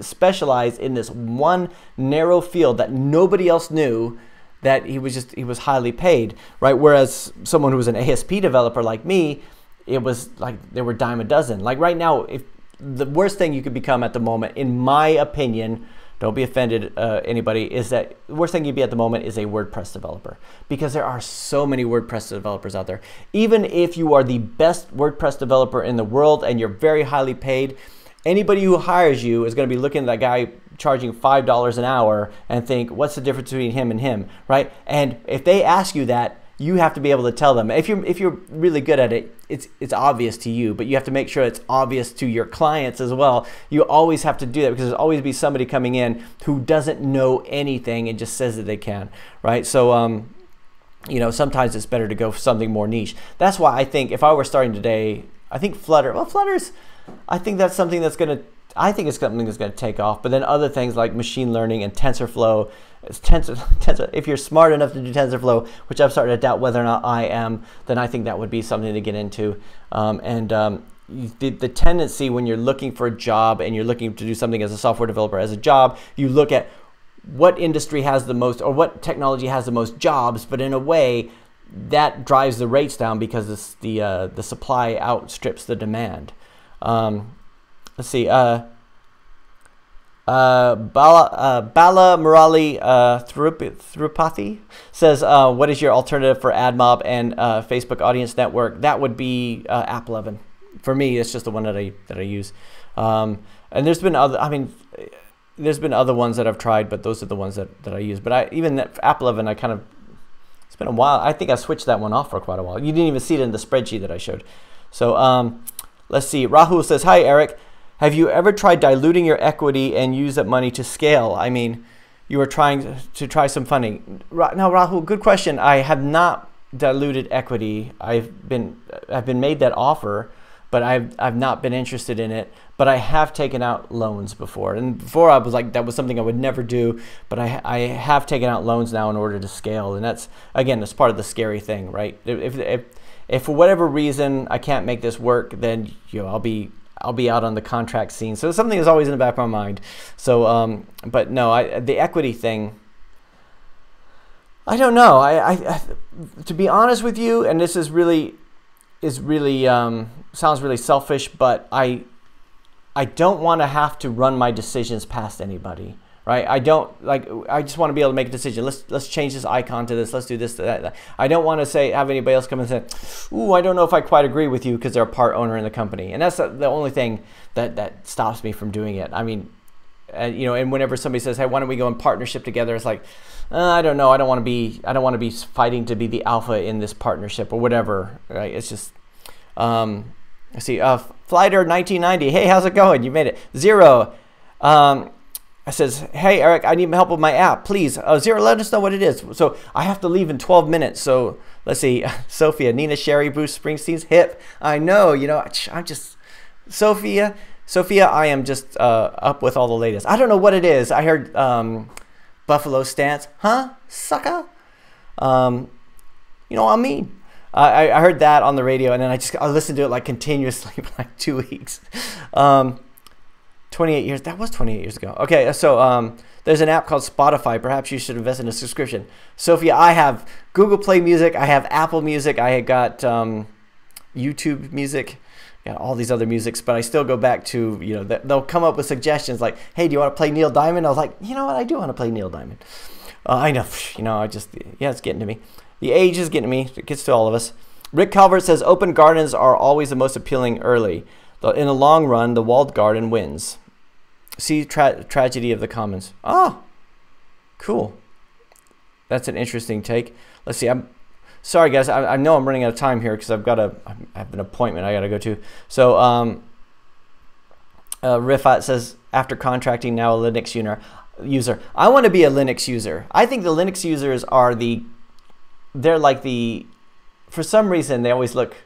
specialized in this one narrow field that nobody else knew, that he was highly paid, right? Whereas someone who was an ASP developer like me, it was like they were dime a dozen. Like right now, if the worst thing you could become at the moment, in my opinion, don't be offended, anybody, is that the worst thing you'd be at the moment is a WordPress developer, because there are so many WordPress developers out there. Even if you are the best WordPress developer in the world and you're very highly paid, anybody who hires you is going to be looking at that guy charging $5 an hour and think, what's the difference between him and him, right? And if they ask you that, you have to be able to tell them. If you're really good at it, it's obvious to you, but you have to make sure it's obvious to your clients as well. You always have to do that, because there's always be somebody coming in who doesn't know anything and just says that they can, right? So you know, sometimes it's better to go for something more niche. That's why I think if I were starting today, I think Flutter, well, Flutter's, I think that's something that's going to, I think it's something that's going to take off. But then other things like machine learning and TensorFlow, if you're smart enough to do TensorFlow, which I've started to doubt whether or not I am, then I think that would be something to get into. The tendency when you're looking for a job and you're looking to do something as a software developer as a job, you look at what industry has the most, or what technology has the most jobs, but in a way that drives the rates down because it's the supply outstrips the demand. Let's see. Bala Murali Thrupathy says, what is your alternative for AdMob and Facebook Audience Network? That would be app11. For me, it's just the one that I use. And there's been other, I mean, there's been other ones that I've tried, but those are the ones that I use. But even that app11, I kind of, it's been a while. I think I switched that one off for quite a while. You didn't even see it in the spreadsheet that I showed. So let's see. Rahul says, hi, Eric. Have you ever tried diluting your equity and use that money to scale? I mean, you were trying to try some funding. Now, Rahul, good question. I have not diluted equity. I've been made that offer, but I've not been interested in it. But I have taken out loans before, and before I was like, that was something I would never do. But I have taken out loans now in order to scale, and that's, again, that's part of the scary thing, right? If for whatever reason I can't make this work, then I'll be out on the contract scene. So it's something that's always in the back of my mind. So, but no, the equity thing, I don't know. I to be honest with you, and this is really sounds really selfish, but I don't want to have to run my decisions past anybody, right? I just want to be able to make a decision. Let's change this icon to this. Let's do this, that. I don't want to have anybody else come and say, ooh, I don't know if I quite agree with you, because they're a part owner in the company. And that's the only thing that stops me from doing it. I mean, you know, and whenever somebody says, hey, why don't we go in partnership together? It's like, I don't know. I don't want to be fighting to be the alpha in this partnership or whatever, right? It's just, let's see, Flighter 1990. Hey, how's it going? You made it. Zero. I says, hey, Eric, I need help with my app, please. Zero, let us know what it is. So I have to leave in 12 minutes. So let's see. Sophia, Nina, Sherry, Bruce Springsteen's hip. I know, you know, I'm just, Sophia, I am just up with all the latest. I don't know what it is. I heard Buffalo Stance. Huh? Sucker? You know what I mean? I heard that on the radio, and then I listened to it like continuously for like 2 weeks. 28 years, that was 28 years ago. Okay, so there's an app called Spotify. Perhaps you should invest in a subscription. Sophia, I have Google Play Music, I have Apple Music, I got YouTube Music, got all these other musics, but I still go back to, you know, they'll come up with suggestions like, hey, do you want to play Neil Diamond? I was like, you know what, I do want to play Neil Diamond. I know, you know, yeah, it's getting to me. The age is getting to me. It gets to all of us. Rick Calvert says, open gardens are always the most appealing early. In the long run, the walled garden wins. See tragedy of the commons. Oh, cool. That's an interesting take. Let's see. I'm sorry, guys. I know I'm running out of time here because I have an appointment I got to go to. So Rifat says, after contracting, now a Linux user. user. I want to be a Linux user. I think the Linux users are they're like for some reason, they always look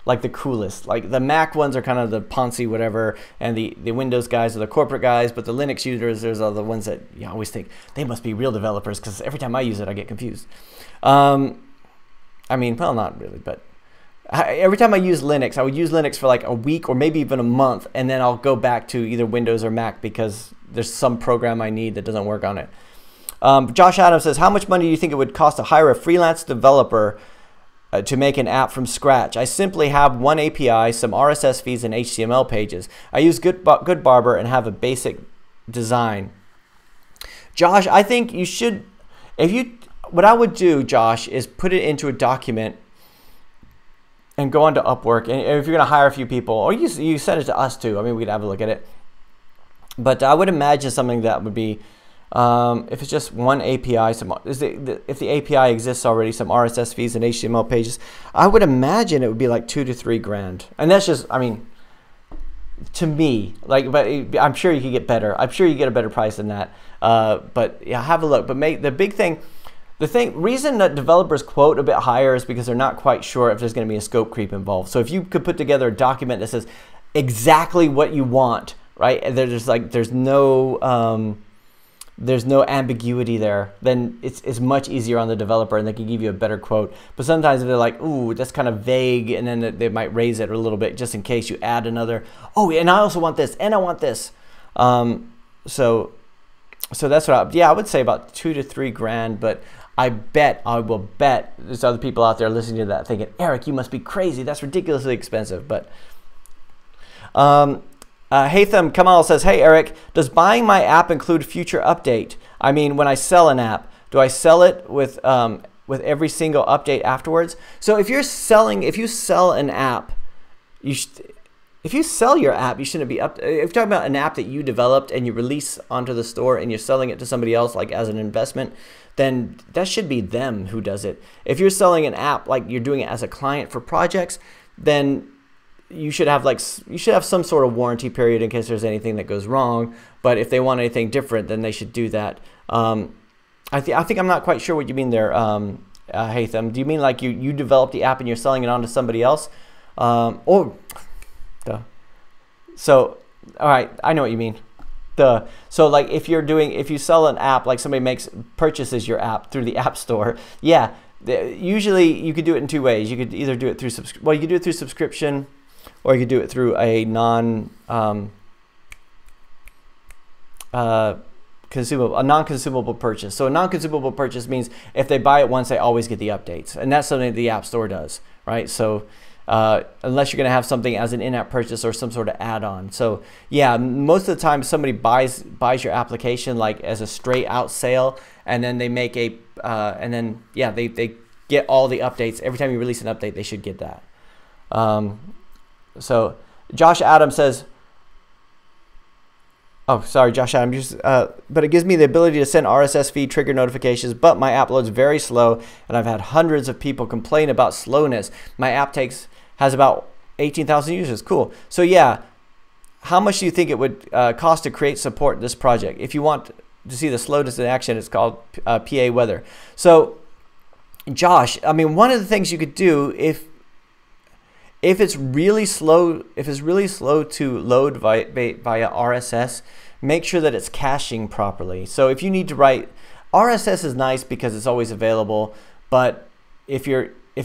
like the coolest. Like the Mac ones are kind of the poncy whatever, and the Windows guys are the corporate guys, but the Linux users are the ones that you always think they must be real developers, because every time I use it, I get confused. I mean, well, not really, but every time I use Linux, I would use Linux for like a week or maybe even a month, and then I'll go back to either Windows or Mac because there's some program I need that doesn't work on it. Josh Adams says, how much money do you think it would cost to hire a freelance developer to make an app from scratch? I simply have one API, some RSS feeds, and HTML pages. I use Goodbarber and have a basic design. Josh, I think you should, what I would do, Josh, is put it into a document and go on to Upwork. And if you're going to hire a few people, or you send it to us too. I mean, we could have a look at it. But I would imagine something that would be, if it's just one API, if the API exists already, some RSS feeds and HTML pages, I would imagine it would be like $2 to $3 grand. And that's just, I mean, to me, like, but I'm sure you could get better. I'm sure you get a better price than that. But yeah, have a look. But the big thing. Reason that developers quote a bit higher is because they're not quite sure if there's going to be a scope creep involved. So if you could put together a document that says exactly what you want, right, and there's no ambiguity there, then it's much easier on the developer, and they can give you a better quote. But sometimes if they're like, ooh, that's kind of vague, and then they might raise it a little bit just in case you add another. Oh, and I also want this, and I want this. So that's what I would say about $2 to $3 grand, but I will bet there's other people out there listening to that thinking, Eric, you must be crazy. That's ridiculously expensive. But Haytham Kamal says, hey, Eric, does buying my app include future update? I mean, when I sell an app, do I sell it with every single update afterwards? So if you sell an app, if you sell your app, you shouldn't be if you're talking about an app that you developed and you release onto the store and you're selling it to somebody else, like as an investment, then that should be them who does it. If you're selling an app, like you're doing it as a client for projects, then you should have some sort of warranty period in case there's anything that goes wrong. But if they want anything different, then they should do that. I think I'm not quite sure what you mean there, Haytham. Do you mean like you developed the app and you're selling it on to somebody else? So, all right, I know what you mean. So like if you sell an app, like somebody purchases your app through the App Store, yeah, usually you could do it in two ways. You could either do it through you could do it through subscription, or you could do it through a non-consumable purchase. So a non-consumable purchase means if they buy it once, they always get the updates, and that's something that the App Store does, right? So unless you're going to have something as an in-app purchase or some sort of add-on. So yeah, most of the time somebody buys your application like as a straight out sale, and then they make they get all the updates. Every time you release an update, they should get that. So Josh Adams says, oh, sorry, Josh Adams, but it gives me the ability to send RSS feed trigger notifications, but my app loads very slow, and I've had hundreds of people complain about slowness. My app has about 18,000 users. Cool. So yeah, how much do you think it would cost to create support this project? If you want to see the slowness in action, it's called PA weather. So Josh, I mean, one of the things you could do if it's really slow, to load via RSS, make sure that it's caching properly. So if you need to write, RSS is nice because it's always available, but if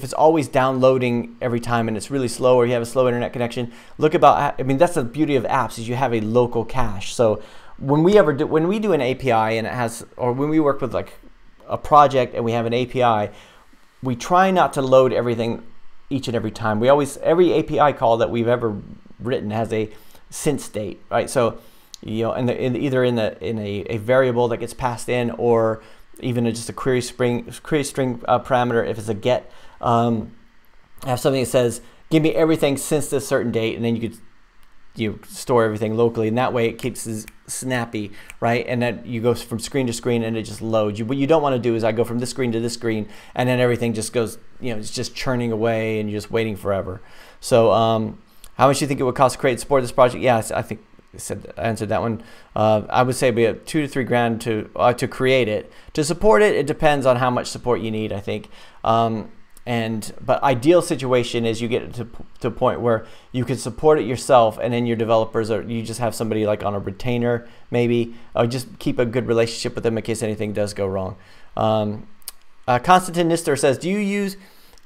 it's always downloading every time and it's really slow, or you have a slow internet connection, that's the beauty of apps, is you have a local cache. So when we do an API and when we work with like a project and we have an API, we try not to load everything each and every time. Every API call that we've ever written has a since date, right? So, either in a variable that gets passed in, or even just a query string parameter. If it's a get, have something that says, give me everything since this certain date, and then you could store everything locally, and that way it keeps it snappy, right? And then you go from screen to screen and it just loads. What you don't want to do is I go from this screen to this screen and then everything just goes, it's just churning away and you're just waiting forever. So how much do you think it would cost to create and support this project? Yes, I think answered that one. I would say be $2 to $3 grand to create it. To support it, it depends on how much support you need, I think. But ideal situation is you get to a point where you can support it yourself, and then your developers you just have somebody like on a retainer maybe, or just keep a good relationship with them in case anything does go wrong. Konstantin Nistor says, do you use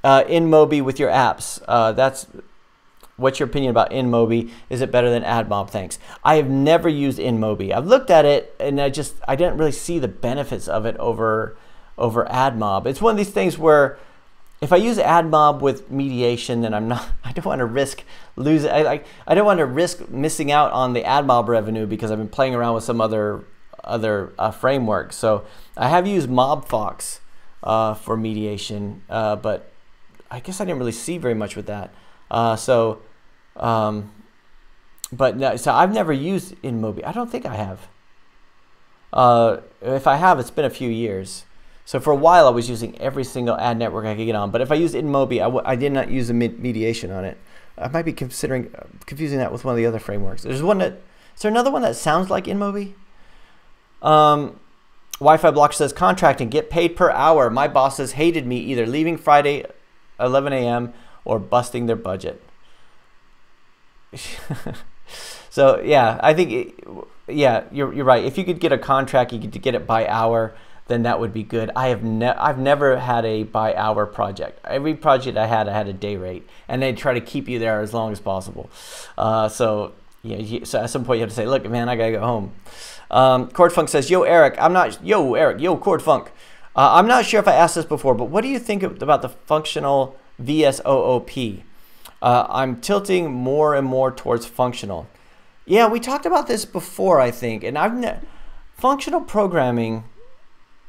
inMobi with your apps? What's your opinion about inMobi? Is it better than AdMob? Thanks. I have never used inMobi. I've looked at it and I didn't really see the benefits of it over AdMob. It's one of these things where if I use AdMob with mediation, then I don't want to risk losing. I don't want to risk missing out on the AdMob revenue because I've been playing around with some other framework. So I have used MobFox for mediation, but I guess I didn't really see very much with that. So I've never used inMobi. I don't think I have. If I have, it's been a few years. So for a while, I was using every single ad network I could get on. But if I used inMobi, I did not use a mediation on it. I might be confusing that with one of the other frameworks. Is there another one that sounds like inMobi? Wi-Fi Block says, contracting, get paid per hour. My bosses hated me either leaving Friday 11 a.m. or busting their budget. So yeah, I think you're right. If you could get a contract, you could get it by hour, then that would be good. I've never had a by hour project. Every project I had a day rate, and they try to keep you there as long as possible. So at some point you have to say, look, man, I gotta go home. Cord Funk says, yo Eric, Cord Funk. I'm not sure if I asked this before, but what do you think about the functional VSOOP? I'm tilting more and more towards functional. Yeah, we talked about this before, I think, and functional programming.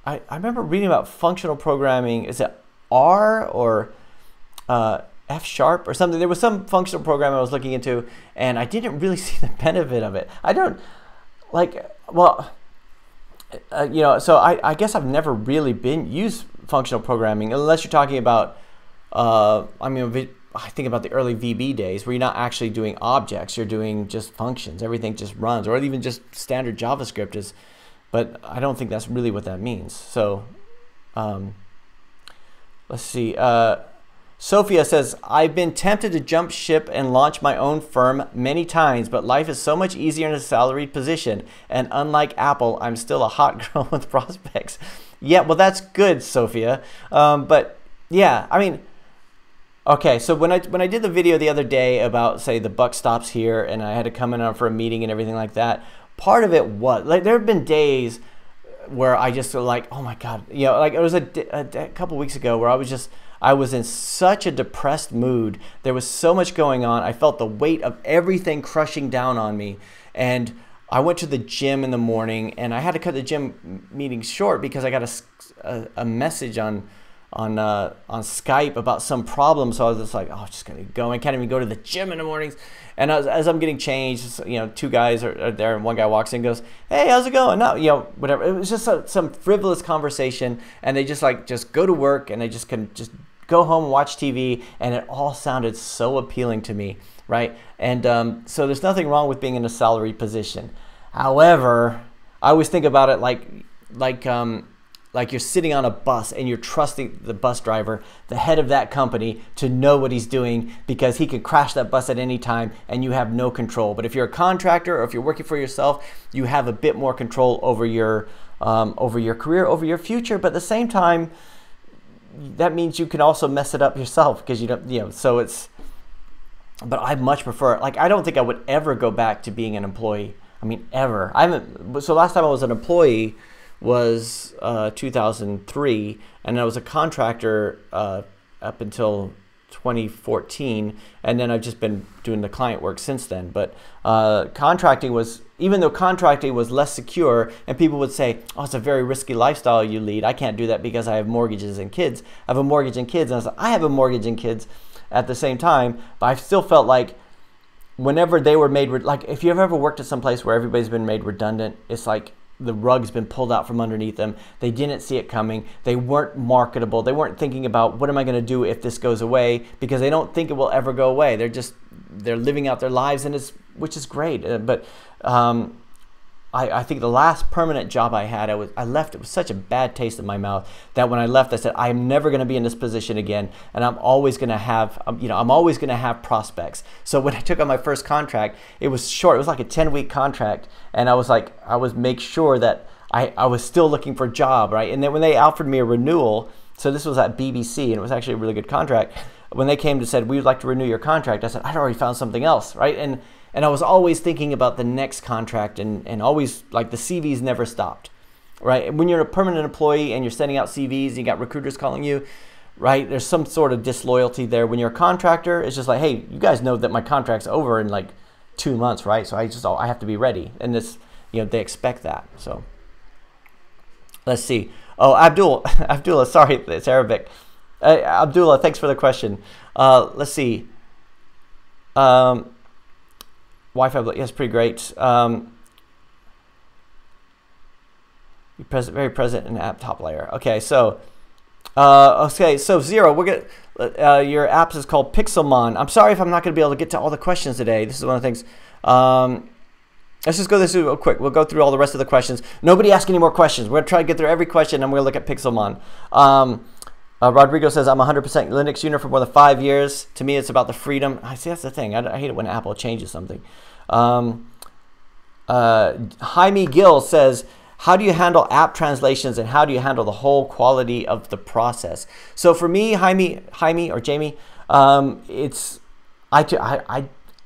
I remember reading about functional programming. Is it R or F# or something? There was some functional program I was looking into, and I didn't really see the benefit of it. I don't like. Well, so I guess I've never really used functional programming unless you're talking about. I think about the early VB days where you're not actually doing objects, you're doing just functions. Everything just runs, or even just standard JavaScript is. But I don't think that's really what that means. So let's see. Sophia says, I've been tempted to jump ship and launch my own firm many times, but life is so much easier in a salaried position. And unlike Apple, I'm still a hot girl with prospects. Yeah, well, that's good, Sophia. But yeah, I mean, okay, so when I did the video the other day about, say, the buck stops here, and I had to come in for a meeting and everything like that, part of it was, like, there have been days where I just feel like, oh my God, like it was a couple weeks ago where I was in such a depressed mood. There was so much going on. I felt the weight of everything crushing down on me. And I went to the gym in the morning, and I had to cut the gym meeting short because I got a message on Skype about some problem. So I was just like, oh, I'm just gonna go. I can't even go to the gym in the mornings. And as I'm getting changed, two guys are there, and one guy walks in and goes, hey, how's it going? No, whatever. It was just some frivolous conversation, and they just go to work, and they just can just go home and watch TV, and it all sounded so appealing to me, right? And so there's nothing wrong with being in a salary position. However, I always think about it like you're sitting on a bus and you're trusting the bus driver, the head of that company, to know what he's doing because he can crash that bus at any time and you have no control. But if you're a contractor or if you're working for yourself, you have a bit more control over your career, over your future. But at the same time, that means you can also mess it up yourself because you don't, so it's, but I much prefer, I don't think I would ever go back to being an employee. I mean, ever. So last time I was an employee was 2003, and I was a contractor up until 2014, and then I've just been doing the client work since then. But contracting was, even though contracting was less secure, and people would say, oh, it's a very risky lifestyle you lead. I can't do that because I have mortgages and kids. I have a mortgage and kids. And I was like, I have a mortgage and kids at the same time, but I still felt like whenever they were made, if you've ever worked at some place where everybody's been made redundant, it's like the rug's been pulled out from underneath them. They didn't see it coming. They weren't marketable. They weren't thinking about, what am I going to do if this goes away? Because they don't think it will ever go away. They're living out their lives, and it's which is great. But I think the last permanent job I had, I left, it was such a bad taste in my mouth that when I left, I said, I'm never going to be in this position again, and I'm always going to have, I'm always going to have prospects. So when I took on my first contract, it was short. It was like a 10-week contract, and I was like, I was make sure that I was still looking for a job, right? And then when they offered me a renewal, so this was at BBC, and it was actually a really good contract. When they came to said, we would like to renew your contract, I said, I'd already found something else, right? And I was always thinking about the next contract, and always, like, the CVs never stopped, right? When you're a permanent employee and you're sending out CVs, and you got recruiters calling you, right? There's some sort of disloyalty there. When you're a contractor, it's just like, hey, you guys know that my contract's over in like 2 months, right? So I have to be ready, and this, they expect that. So let's see. Oh, Abdullah, sorry, it's Arabic. Abdullah, thanks for the question. Let's see. Wi-Fi, yes, pretty great. Very present in app top layer. Okay, so Zero, we're gonna your apps is called Pixelmon. I'm sorry if I'm not gonna be able to get to all the questions today. This is one of the things. Let's just go this real quick. We'll go through all the rest of the questions. Nobody ask any more questions. We're gonna try to get through every question, and we're gonna look at Pixelmon. Rodrigo says, I'm 100% Linux user for more than 5 years. To me, it's about the freedom. I see, that's the thing. I hate it when Apple changes something. Jaime Gill says, how do you handle app translations, and how do you handle the whole quality of the process? So for me, Jaime or Jamie,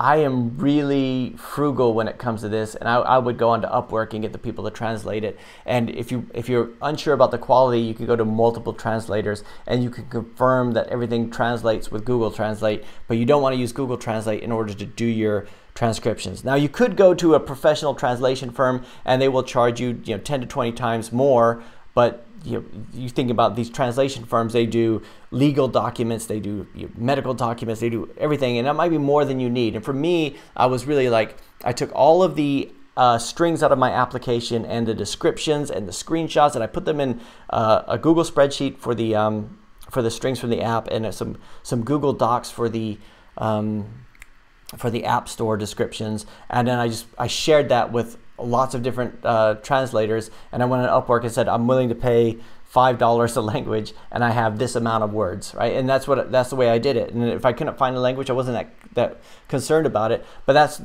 I am really frugal when it comes to this, and I would go onto Upwork and get the people to translate it. And if you're unsure about the quality, you can go to multiple translators, and you can confirm that everything translates with Google Translate, but you don't want to use Google Translate in order to do your transcriptions. Now, you could go to a professional translation firm, and they will charge you 10 to 20 times more, but you think about these translation firms, they do legal documents, they do medical documents, they do everything, and that might be more than you need. And for me, I was really like, I took all of the strings out of my application and the descriptions and the screenshots, and I put them in a Google spreadsheet for the strings from the app, and some Google Docs for the App Store descriptions, and then I shared that with lots of different translators, and I went on Upwork and said, I'm willing to pay $5 a language, and I have this amount of words, right? And that's the way I did it. And if I couldn't find a language, I wasn't that concerned about it, but that's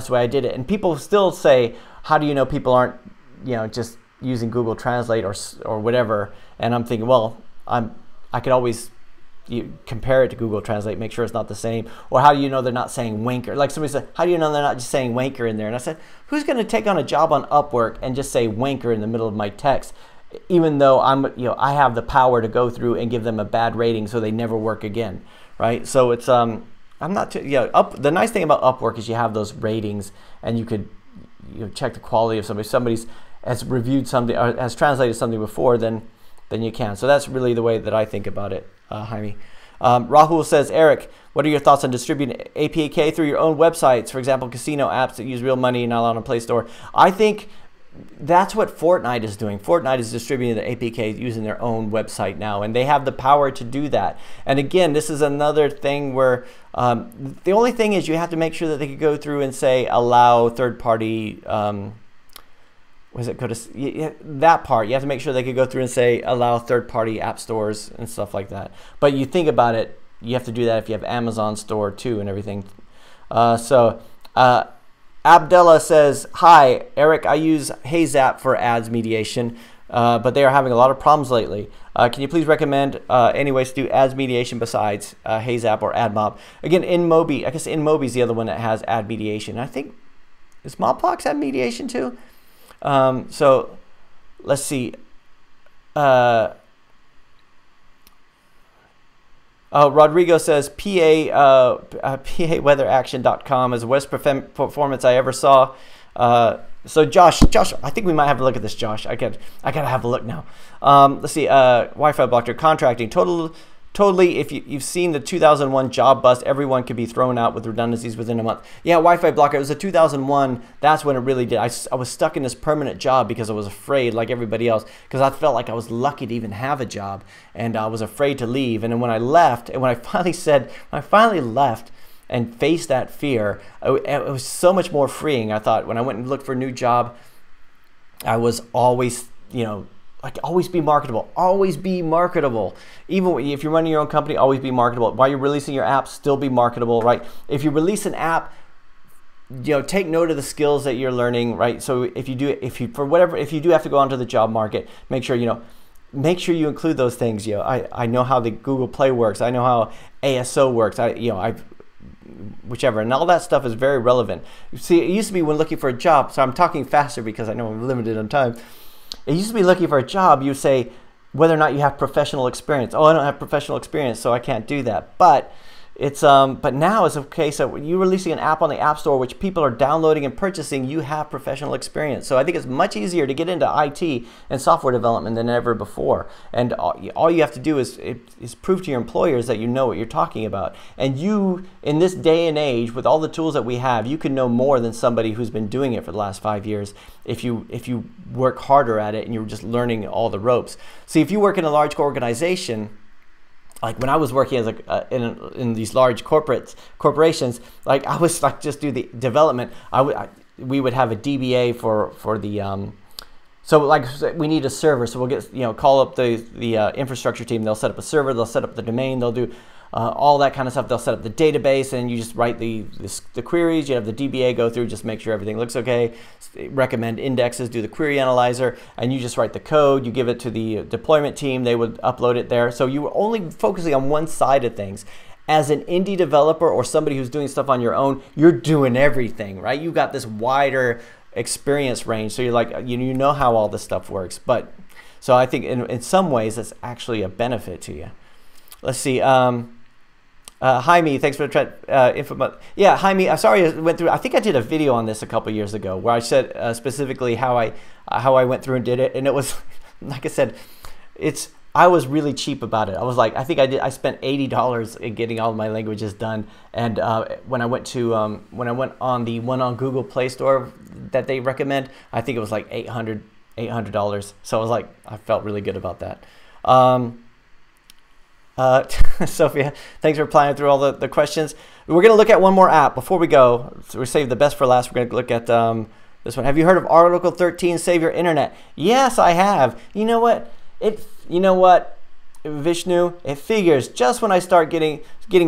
the way I did it. And people still say, how do you know people aren't just using Google Translate or whatever? And I'm thinking, well, I could always compare it to Google Translate, make sure it's not the same. Or how do you know they're not saying wanker? Like somebody said, how do you know they're not just saying wanker in there? And I said, who's going to take on a job on Upwork and just say wanker in the middle of my text, even though I have the power to go through and give them a bad rating so they never work again, right? So it's I'm not too, the nice thing about Upwork is you have those ratings, and you could check the quality of somebody. If somebody's has reviewed something or has translated something before, then you can. So that's really the way that I think about it. Jaime. Rahul says, Eric, what are your thoughts on distributing aPWA through your own websites? For example, casino apps that use real money and not allowed on Play Store. I think that's what Fortnite is doing. Fortnite is distributing the aPWA using their own website now, and they have the power to do that. And again, this is another thing where the only thing is you have to make sure that they could go through and say allow third-party that part, you have to make sure they could go through and say allow third-party app stores and stuff like that. But you think about it, you have to do that if you have Amazon store too and everything. Abdullah says, hi, Eric, I use HeyZap for ads mediation, but they are having a lot of problems lately. Can you please recommend any ways to do ads mediation besides HeyZap or AdMob? Again, inMobi, I guess inMobi is the other one that has ad mediation. I think, does Mobbox have mediation too? So let's see. Rodrigo says PAWeatheraction.com is the worst performance I ever saw. So Josh, I think we might have to look at this, Josh. I gotta have a look now. Let's see. Wi-Fi blocker contracting. Totally, if you've seen the 2001 job bust, everyone could be thrown out with redundancies within a month. Yeah, Wi-Fi blocker, it was a 2001, that's when it really did. I was stuck in this permanent job because I was afraid, like everybody else, because I felt like I was lucky to even have a job, and I was afraid to leave. And then when I left, and when I finally left, and face that fear, it was so much more freeing. I thought when I went and looked for a new job, I was always, you know, like always be marketable, always be marketable. Even if you're running your own company, always be marketable. While you're releasing your app, still be marketable, right? If you release an app, you know, take note of the skills that you're learning, right? So if you do have to go onto the job market, make sure you include those things. You know, I know how the Google Play works. I know how ASO works. Whichever, and all that stuff is very relevant. See, it used to be when looking for a job, so I'm talking faster because I know I'm limited on time. It used to be looking for a job, you say whether or not you have professional experience. Oh, I don't have professional experience, so I can't do that. But it's but now it's okay. So when you're releasing an app on the App Store, which people are downloading and purchasing, you have professional experience. So I think it's much easier to get into IT and software development than ever before. And all you have to do is prove to your employers that you know what you're talking about. And you, in this day and age, with all the tools that we have, you can know more than somebody who's been doing it for the last 5 years if you work harder at it and you're just learning all the ropes. See, if you work in a large organization, like when I was working as in these large corporations, like I was like just do the development. We would have a DBA for the so like we need a server, so we'll get call up the infrastructure team. They'll set up a server, they'll set up the domain, they'll do all that kind of stuff. They'll set up the database, and you just write the queries. You have the DBA go through, just make sure everything looks okay, recommend indexes, do the query analyzer, and you just write the code. You give it to the deployment team. They would upload it there. So you were only focusing on one side of things. As an indie developer or somebody who's doing stuff on your own, you're doing everything, right? You got this wider experience range, so you're like, you know how all this stuff works. But so I think in some ways it's actually a benefit to you. Let's see. Hi me, thanks for the info. Yeah, hi me. I'm sorry I went through. I think I did a video on this a couple years ago where I said specifically how I went through and did it, and it was like I said, I was really cheap about it. I was like, I spent $80 in getting all of my languages done, and when I went on the one on Google Play Store that they recommend, I think it was like $800. So I was like, I felt really good about that. Sophia, thanks for replying through all the questions. We're going to look at one more app before we go. So we saved the best for last. We're going to look at this one. Have you heard of Article 13 Save Your Internet? Yes, I have. You know what? Vishnu, it figures just when I start getting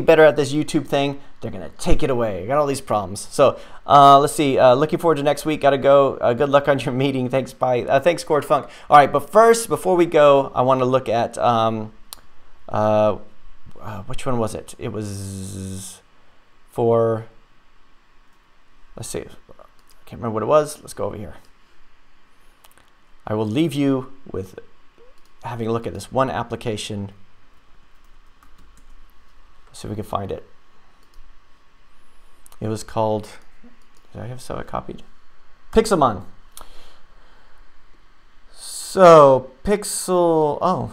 better at this YouTube thing, they're going to take it away. I got all these problems. So let's see. Looking forward to next week. Got to go. Good luck on your meeting. Thanks. Bye. Thanks, Cord Funk. All right, but first, before we go, I want to look at which one was it? It was for, let's see, I can't remember what it was. Let's go over here. I will leave you with having a look at this one application. Let's see if we can find it. It was called, did I have so I copied? Pixelmon. So Pixelmon.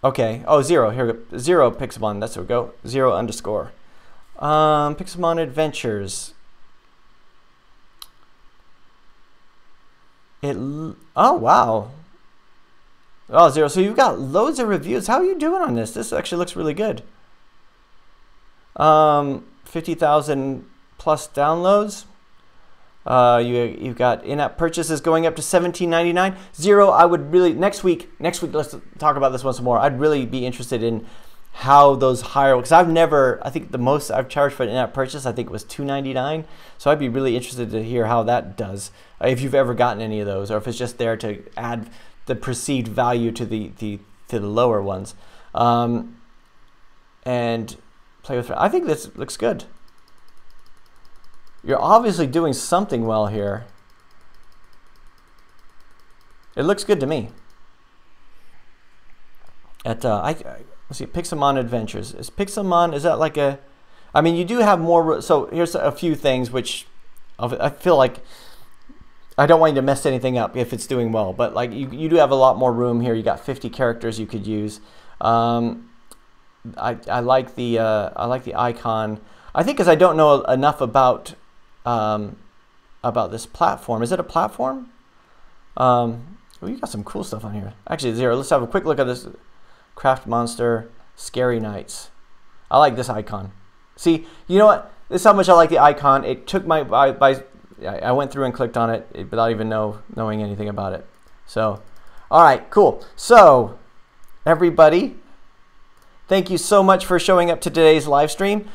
Okay, oh, zero, here we go. Zero Pixelmon, that's where we go. 0_. Pixelmon Adventures. Oh, wow. Oh, zero, so you've got loads of reviews. How are you doing on this? This actually looks really good. 50,000 plus downloads. You've got in-app purchases going up to $17.99. Zero, I would really, next week, let's talk about this once more. I'd really be interested in how those higher, because I think the most I've charged for an in-app purchase, I think it was $2.99. So I'd be really interested to hear how that does, if you've ever gotten any of those, or if it's just there to add the perceived value to the lower ones. And play with, I think this looks good. You're obviously doing something well here. It looks good to me. Let's see, Pixelmon Adventures. Is that like a, I mean, you do have more, so here's a few things which I feel like I don't want you to mess anything up if it's doing well, but like you do have a lot more room here. You got 50 characters you could use. I like the icon. I think because I don't know enough about this platform. Is it a platform? Oh, you got some cool stuff on here. Actually, Zero, let's have a quick look at this Craft Monster. Scary Nights. I like this icon. See, you know what? This is how much I like the icon. It took my I went through and clicked on it without even knowing anything about it. So, all right, cool. So, everybody, thank you so much for showing up to today's live stream.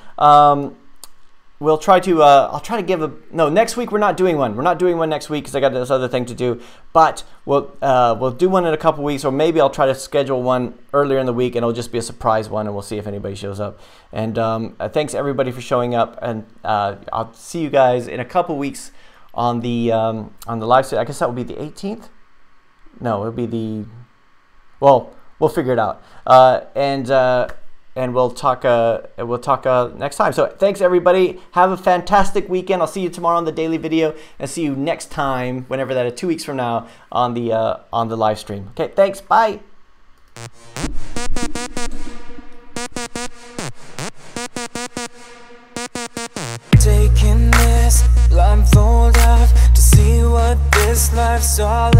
We'll try to, I'll try to give a, no, next week we're not doing one. We're not doing one next week because I got this other thing to do. But we'll do one in a couple weeks, or maybe I'll try to schedule one earlier in the week, and it'll just be a surprise one, and we'll see if anybody shows up. And thanks everybody for showing up, and I'll see you guys in a couple weeks on the live stream. I guess that will be the 18th. No, it'll be the, well, we'll figure it out. And we'll talk next time. So thanks everybody. Have a fantastic weekend. I'll see you tomorrow on the daily video, and see you next time, whenever that is, 2 weeks from now, on the live stream. Okay, thanks. Bye. Taking this blindfold off to see what this life's all